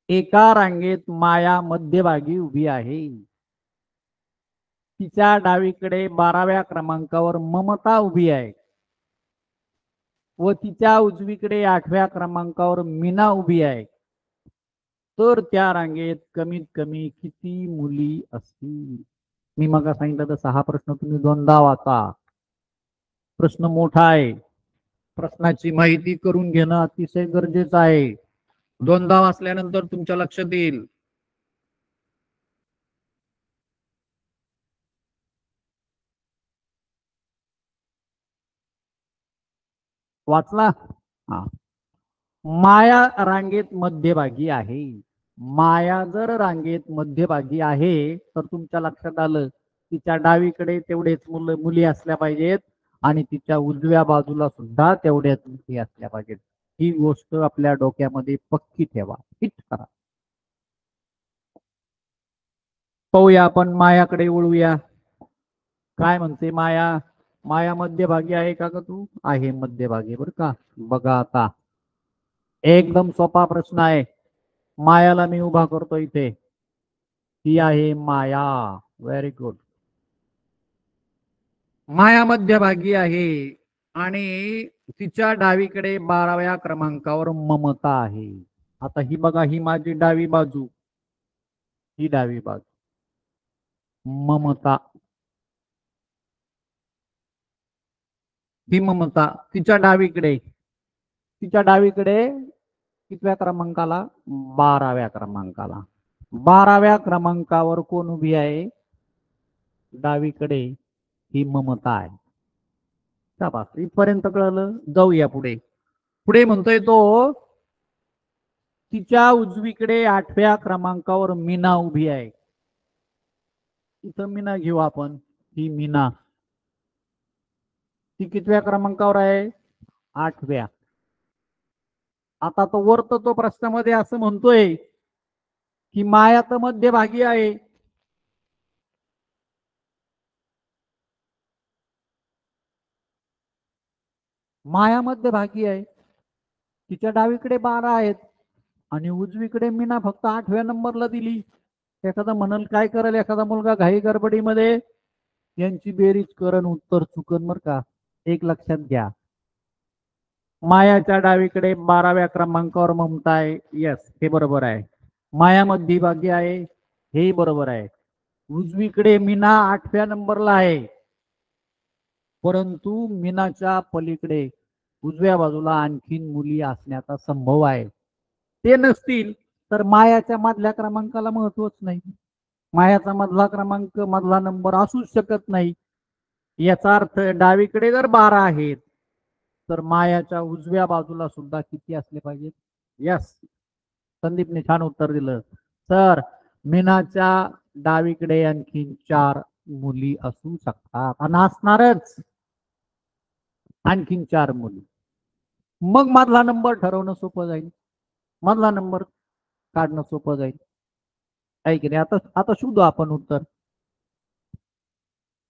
एका रांगेत माया मध्यभागी उभी आहे. तिच्या डावीकडे 12व्या क्रमांकावर ममता उभी आहे व तिच्या उजवीकडे 8व्या क्रमांकावर मीना उभी आहे. तर त्या रांगेत कमीत कमी किती मुली असतील? मी मग सांगितलं तसा हा प्रश्न तुम्ही दोनदा वाचा. प्रश्न मोठा आहे, प्रश्नाची माहिती करून घेणं अतिशय गरजेचं आहे. दोनदा वाचल्यानंतर तुमच्या लक्षात येईल. वाचला? हा. माया रांगेत मध्यभागी आहे. माया जर रांगेत मध्यभागी आहे तर तुमच्या लक्षात आलं, तिच्या डावीकडे तेवढेच मुली असल्या पाहिजेत आणि तिच्या उजव्या बाजूला सुद्धा तेवढ्याच मुली असल्या पाहिजेत. ही गोष्ट आपल्या डोक्यामध्ये पक्की ठेवा, फिट करा. पाहूया आपण मायाकडे वळूया. काय म्हणते माया? माया मध्यभागी आहे का ग तू? आहे मध्यभागी बरं का. बघा आता एकदम सोपा प्रश्न आहे. मायाला मी उभा करतो इथे, ही आहे माया. Very good. माया मध्यभागी आहे आणि तिच्या डावीकडे 12व्या क्रमांकावर ममता आहे. आता ही बघा, ही माझी डावी बाजू, ही डावी बाजू, ममता, ही ममता तिच्या डावीकडे, तिच्या डावीकडे कितव्या क्रमांकाला? 12व्या क्रमांकाला. 12व्या क्रमांकावर कोण उभी आहे? डावीकडे ही ममता आहे. शाबास, इथपर्यंत कळलं. जाऊया पुढे. पुढे म्हणतोय तो, तिच्या उजवीकडे 8व्या क्रमांकावर मीना उभी आहे. इथं मीना घेऊ आपण. ही मीना, ती कितव्या क्रमांकावर आहे? 8व्या. आता तो वर तो प्रश्नामध्ये असं म्हणतोय की माया तर मध्यभागी आहे. माया मध्यभागी आहे, तिच्या डावीकडे 12 आहेत आणि उजवीकडे मीना फक्त 8व्या नंबरला दिली. एखादा म्हणाल काय करेल एखादा मुलगा घाई गडबडीमध्ये, यांची बेरीज करण उत्तर चुकन बर का. एक लक्षात घ्या, मायाच्या डावीकडे 12व्या क्रमांकावर ममता आहे. यस, हे बरोबर आहे. माया मध्यभागी आहे, हे बरोबर आहे. उजवीकडे मीना 8व्या नंबरला आहे, परंतु मीनाच्या पलीकडे उजव्या बाजूला आणखीन मुली असण्याचा संभव आहे. ते नसतील तर मायाच्या मधल्या क्रमांकाला महत्वच नाही. मायाचा मधला क्रमांक मधला नंबर असूच शकत नाही. याचा अर्थ डावीकडे जर 12 आहेत तर मायाच्या उजव्या बाजूला सुद्धा किती असले पाहिजेत? यस, संदीपने छान उत्तर दिलं. सर, मीनाच्या डावीकडे आणखी 4 मुली असू शकतात आणि असणारच आणखीन 4 मुली. मग मधला नंबर ठरवणं सोपं जाईल, मधला नंबर काढणं सोपं जाईल, आहे की नाही? आता शोधू आपण उत्तर.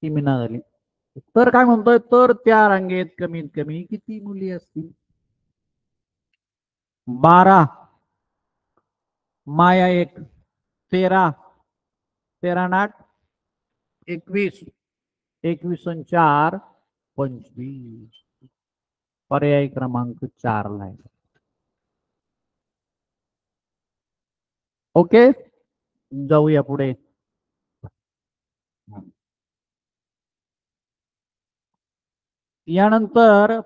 ती मीना झाली. तर काय म्हणतोय, तर त्या रांगेत कमीत कमी किती मुली असतील? 12, माया 1, 13, 13 8 21, 21 आणि 4 25. पर्याय क्रमांक 4 ला आहे. ओके, जाऊया पुढे. यानंतर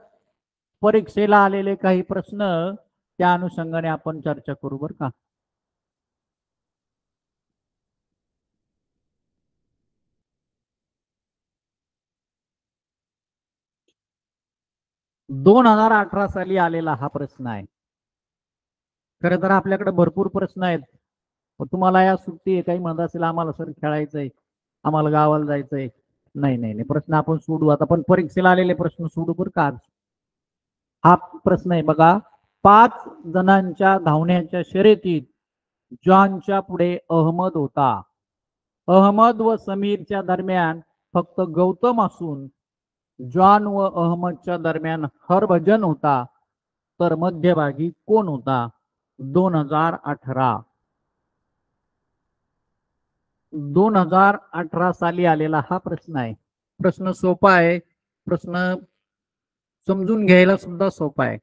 परीक्षेला आलेले काही प्रश्न त्या अनुषंगाने आपण चर्चा करू बर का. दोन 2018 साली आलेला हा प्रश्न आहे. खरं तर आपल्याकडे भरपूर प्रश्न आहेत. तुम्हाला या सुट्टी आहे, काही म्हणत असेल आम्हाला सर खेळायचंय, आम्हाला गावाला जायचंय. नाही नाही नाही, प्रश्न आपण सोडू आता, पण परीक्षेला आलेले प्रश्न सोडू बरं का. हा प्रश्न आहे बघा. 5 जणांच्या धावण्याच्या शर्यतीत जॉनच्या पुढे अहमद होता. अहमद व समीरच्या दरम्यान फक्त गौतम असून जॉन व अहमदच्या दरम्यान हरभजन होता. तर मध्यभागी कोण होता? 2018 साली आलेला हा प्रश्न आहे. प्रश्न सोपा आहे, प्रश्न समजून घ्यायला सुद्धा सोपा आहे.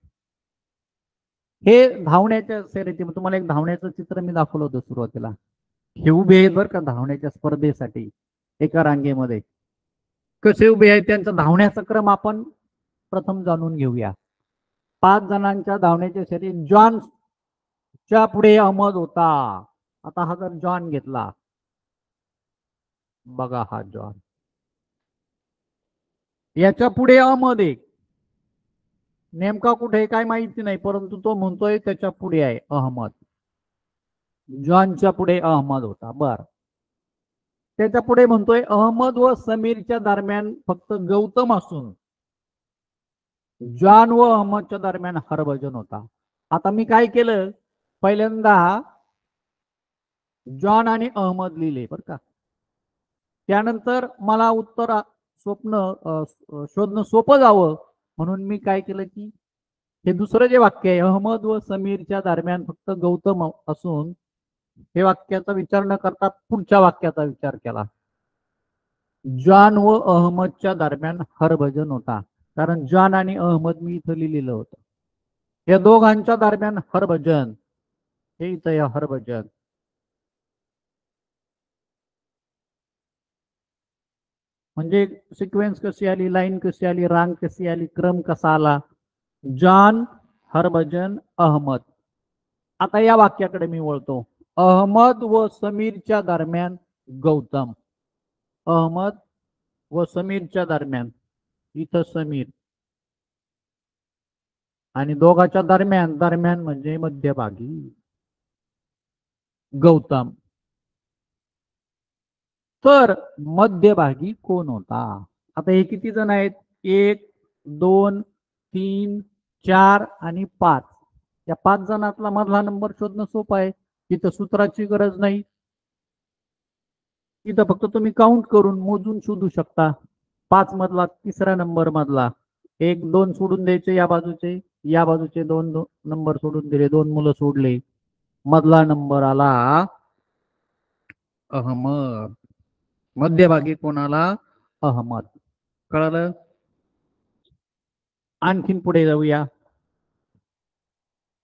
हे धावण्याच्या शर्यती, तुम्हाला एक धावण्याचं चित्र मी दाखवलं होतं सुरुवातीला. हे उभे आहेत बरं का धावण्याच्या स्पर्धेसाठी एका रांगेमध्ये. कसे उभे आहेत त्यांचा धावण्याचा क्रम आपण प्रथम जाणून घेऊया. 5 जणांच्या धावण्याच्या शर्यतीत जॉनच्या पुढे अहमद होता. आता हा जर जॉन घेतला, बघा हा जॉन, याच्या पुढे अहमद एक, नेमका कुठे काय माहिती नाही, परंतु तो म्हणतोय त्याच्या पुढे आहे अहमद. जॉनच्या पुढे अहमद होता. बर, त्याच्या पुढे म्हणतोय अहमद व समीरच्या दरम्यान फक्त गौतम असून जॉन व अहमदच्या दरम्यान हरभजन होता. आता मी काय केलं, पहिल्यांदा जॉन आणि अहमद लिहिले बर का. त्यानंतर मला उत्तर शोधणं सोपं जावं म्हणून मी काय केलं की हे दुसरं जे वाक्य आहे, अहमद व समीरच्या दरम्यान फक्त गौतम असून, हे वाक्याचा विचार न करता पुढच्या वाक्याचा विचार केला. जॉन व अहमदच्या दरम्यान हरभजन होता, कारण जॉन आणि अहमद मी इथं लिहिलेलं होतं. या दोघांच्या दरम्यान हरभजन, हे इथं या हरभजन. म्हणजे सिक्वेन्स कशी आली, लाईन कशी आली, रांग कशी आली, क्रम कसा आला. जॉन, हरभजन, अहमद. आता या वाक्याकडे मी वळतो. अहमद व समीरच्या दरम्यान गौतम. अहमद व समीरच्या दरम्यान, इथं समीर, आणि दोघांच्या दरम्यान, दरम्यान म्हणजे मध्यभागी गौतम. तर मध्यभागी कोण होता? आता हे किती जण आहेत? 1 2 3 4 आणि 5. या 5 जणातला मधला नंबर शोधणं सोपं आहे. इथं सूत्राची गरज नाही, इथं फक्त तुम्ही काउंट करून मोजून शोधू शकता. 5 मधला तिसरा नंबर मधला 1 2 सोडून द्यायचे, या बाजूचे 2 नंबर सोडून दिले, 2 मुलं सोडले, मधला नंबर आला अहमद. मध्यभागी कोणाला? अहमद. कळलं? आणखीन पुढे जाऊया.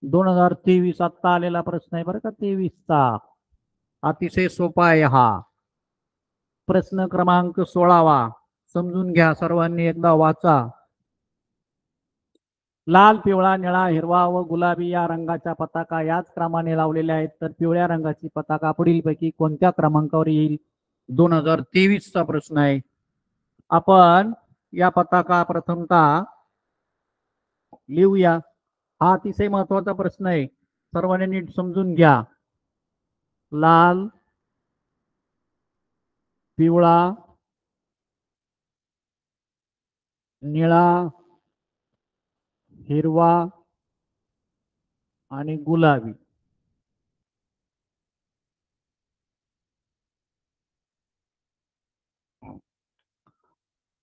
2023 आता आलेला प्रश्न आहे बरं का, 23चा. अतिशय सोपा आहे हा प्रश्न. क्रमांक 16वा. समजून घ्या, सर्वांनी एकदा वाचा. लाल, पिवळा, निळा, हिरवा व गुलाबी या रंगाच्या पताका याच क्रमाने लावलेल्या आहेत. तर पिवळ्या रंगाची पताका पुढीलपैकी कोणत्या क्रमांकावर येईल? 2023 चा प्रश्न आहे. आपण या पताका प्रथमतः लिहूया. हा अतिशय महत्वाचा प्रश्न आहे, सर्वांनी नीट समजून घ्या. लाल, पिवळा, निळा, हिरवा आणि गुलाबी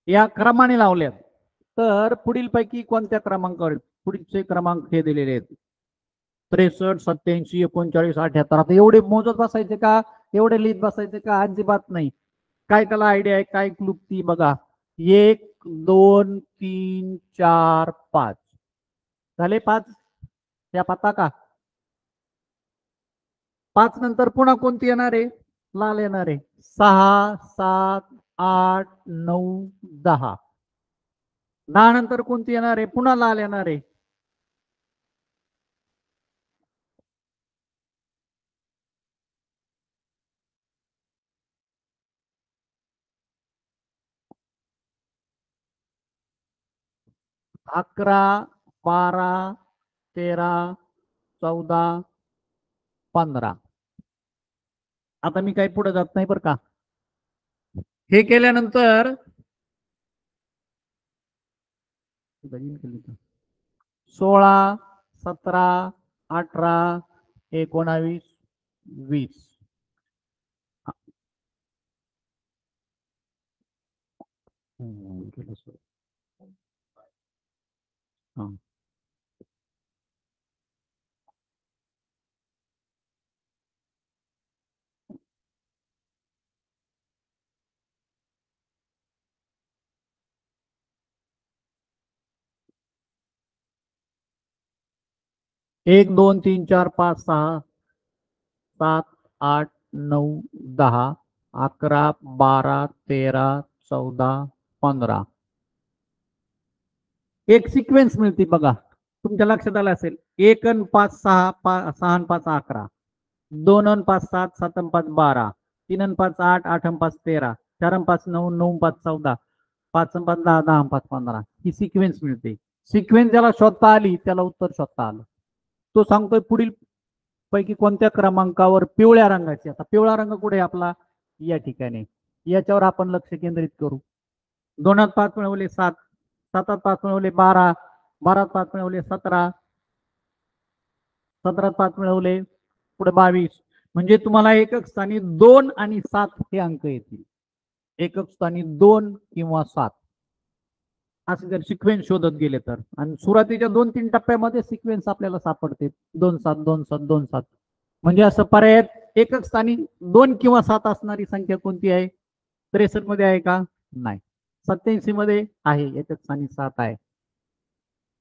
या क्रमाने लावल्यात. तर पुढीलपैकी कोणत्या क्रमांकावर? पुढचे क्रमांक हे दिलेले आहेत: 63, 87, 39, 78. आता एवढे मोजत बसायचे का? एवढे लिहित बसायचे का? अजिबात नाही. काय त्याला आयडिया आहे? काय क्लुप्ती बघा. 1, 2, 3, 4, 5 झाले 5 या पताका. 5 नंतर पुन्हा कोणती येणार आहे? लाल येणार आहे. 6, 7, 8, 9, 10. 10 नंतर कोणती येणार आहे? पुन्हा लाल येणार आहे. अकरा, 12, 13, 14, 15. आता मी काही पुढे जात नाही बरं का. हे केल्यानंतर 16, 17, 18, 19, 20. हाँ. 1, 2, 3, 4, 5, 6, 7, 8, 9, 10, 11, 12, 13, 14, 15. एक सिक्वेन्स मिळते बघा. तुमच्या लक्षात आलं असेल. 1 अन 5, 6, 6 अन 5, 11. 2 अन 5, 7, 7 अन 5, 12. 3 अन 5, 8, 8 अन 5, 13. 4 अन 5, 9, 9 अन 5, 14. 5 अन 5, 10, 10 अन 5, 15. ही सिक्वेन्स मिळते. सिक्वेन्स ज्याला शोधता आली त्याला उत्तर शोधता आलं. तो सांगतोय पुढील पैकी कोणत्या क्रमांकावर पिवळ्या रंगाची. आता पिवळा रंग कुठे आपला? या ठिकाणी. याच्यावर आपण लक्ष केंद्रित करू. 2 5 मिळवले 7, 7 5 मिळवले 12, 12 5 मिळवले 17, 17 5 मिळवले पुढे 22. म्हणजे तुम्हाला एकक स्थानी 2 आणि 7 हे अंक येतील. एकक स्थानी 2 किंवा 7 असे जर सिक्वेन्स शोधत गेले तर. आणि सुरुवातीच्या 2-3 टप्प्यामध्ये सिक्वेन्स आपल्याला सापडते. 2 7 2 7 2 7. म्हणजे असं पर्याय एकक स्थानी 2 किंवा 7 असणारी संख्या कोणती आहे? 63 मध्ये आहे का? नाही. 87 मध्ये आहे, एकक स्थानी 7 आहे.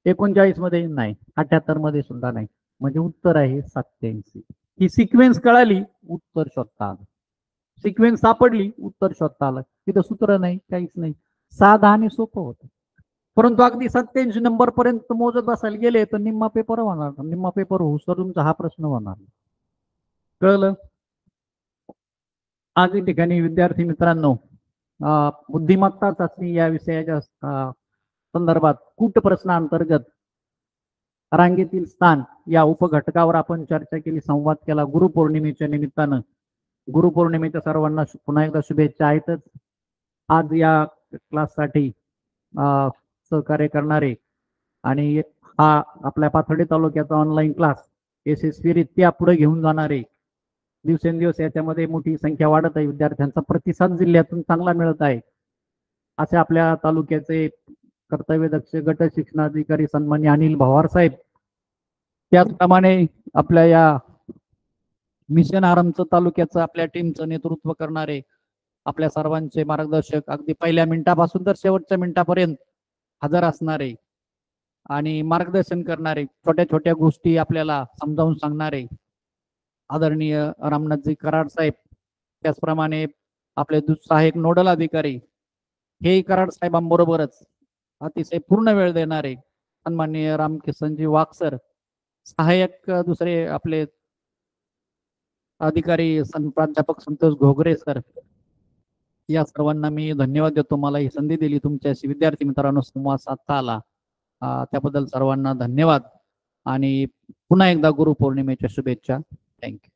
39 मध्ये नाही. 78 मध्ये सुद्धा नाही. म्हणजे उत्तर आहे 87. ही सिक्वेन्स कळाली, उत्तर शोधता आलं. सिक्वेन्स सापडली, उत्तर शोधता आलं. तिथं सूत्र नाही, काहीच नाही. साधं आणि सोपं होतं. परंतु अगदी 87 नंबर पर्यंत मोजत बसायला गेले तर निम्मा पेपर होणार. निम्मा पेपर होऊ तर तुमचा हा प्रश्न होणार. कळलं? आज या ठिकाणी विद्यार्थी मित्रांनो, बुद्धिमत्ता चाचणी या विषयाच्या संदर्भात कूट प्रश्नांतर्गत रांगेतील स्थान या उपघटकावर आपण चर्चा केली, संवाद केला. गुरुपौर्णिमेच्या निमित्तानं गुरुपौर्णिमेच्या सर्वांना पुन्हा एकदा शुभेच्छा आहेतच. आज या क्लाससाठी सहकार्य करणारे आणि हा आपल्या पाथर्डी तालुक्याचा ऑनलाईन क्लास यशस्वीरित्या पुढे घेऊन जाणारे, दिवसेंदिवस याच्यामध्ये मोठी संख्या वाढत आहे. विद्यार्थ्यांचा प्रतिसाद जिल्ह्यातून चांगला मिळत आहे. असे आपल्या तालुक्याचे कर्तव्यदक्ष गट शिक्षणाधिकारी सन्माननीय अनिल भवार साहेब, त्याचप्रमाणे आपल्या या मिशन आरंभचं तालुक्याचं आपल्या टीमचं नेतृत्व करणारे आपल्या सर्वांचे मार्गदर्शक, अगदी पहिल्या मिनिटापासून तर शेवटच्या मिनिटापर्यंत हजर असणारे आणि मार्गदर्शन करणारे, छोट्या छोट्या गोष्टी आपल्याला समजावून सांगणारे आदरणीय रामनाथजी कराड साहेब, त्याचप्रमाणे आपले सहाय्यक नोडल अधिकारी हे कराड साहेबांबरोबरच अतिशय पूर्ण वेळ देणारे सन्माननीय रामकिसनजी वाघ सर, सहाय्यक दुसरे आपले अधिकारी प्राध्यापक संतोष घोगरे सर, या सर्वांना मी धन्यवाद देतो. मला ही संधी दिली, तुमच्याशी विद्यार्थी मित्रांनो संवाद साधता आला, त्याबद्दल सर्वांना धन्यवाद आणि पुन्हा एकदा गुरुपौर्णिमेच्या शुभेच्छा. थँक्यू.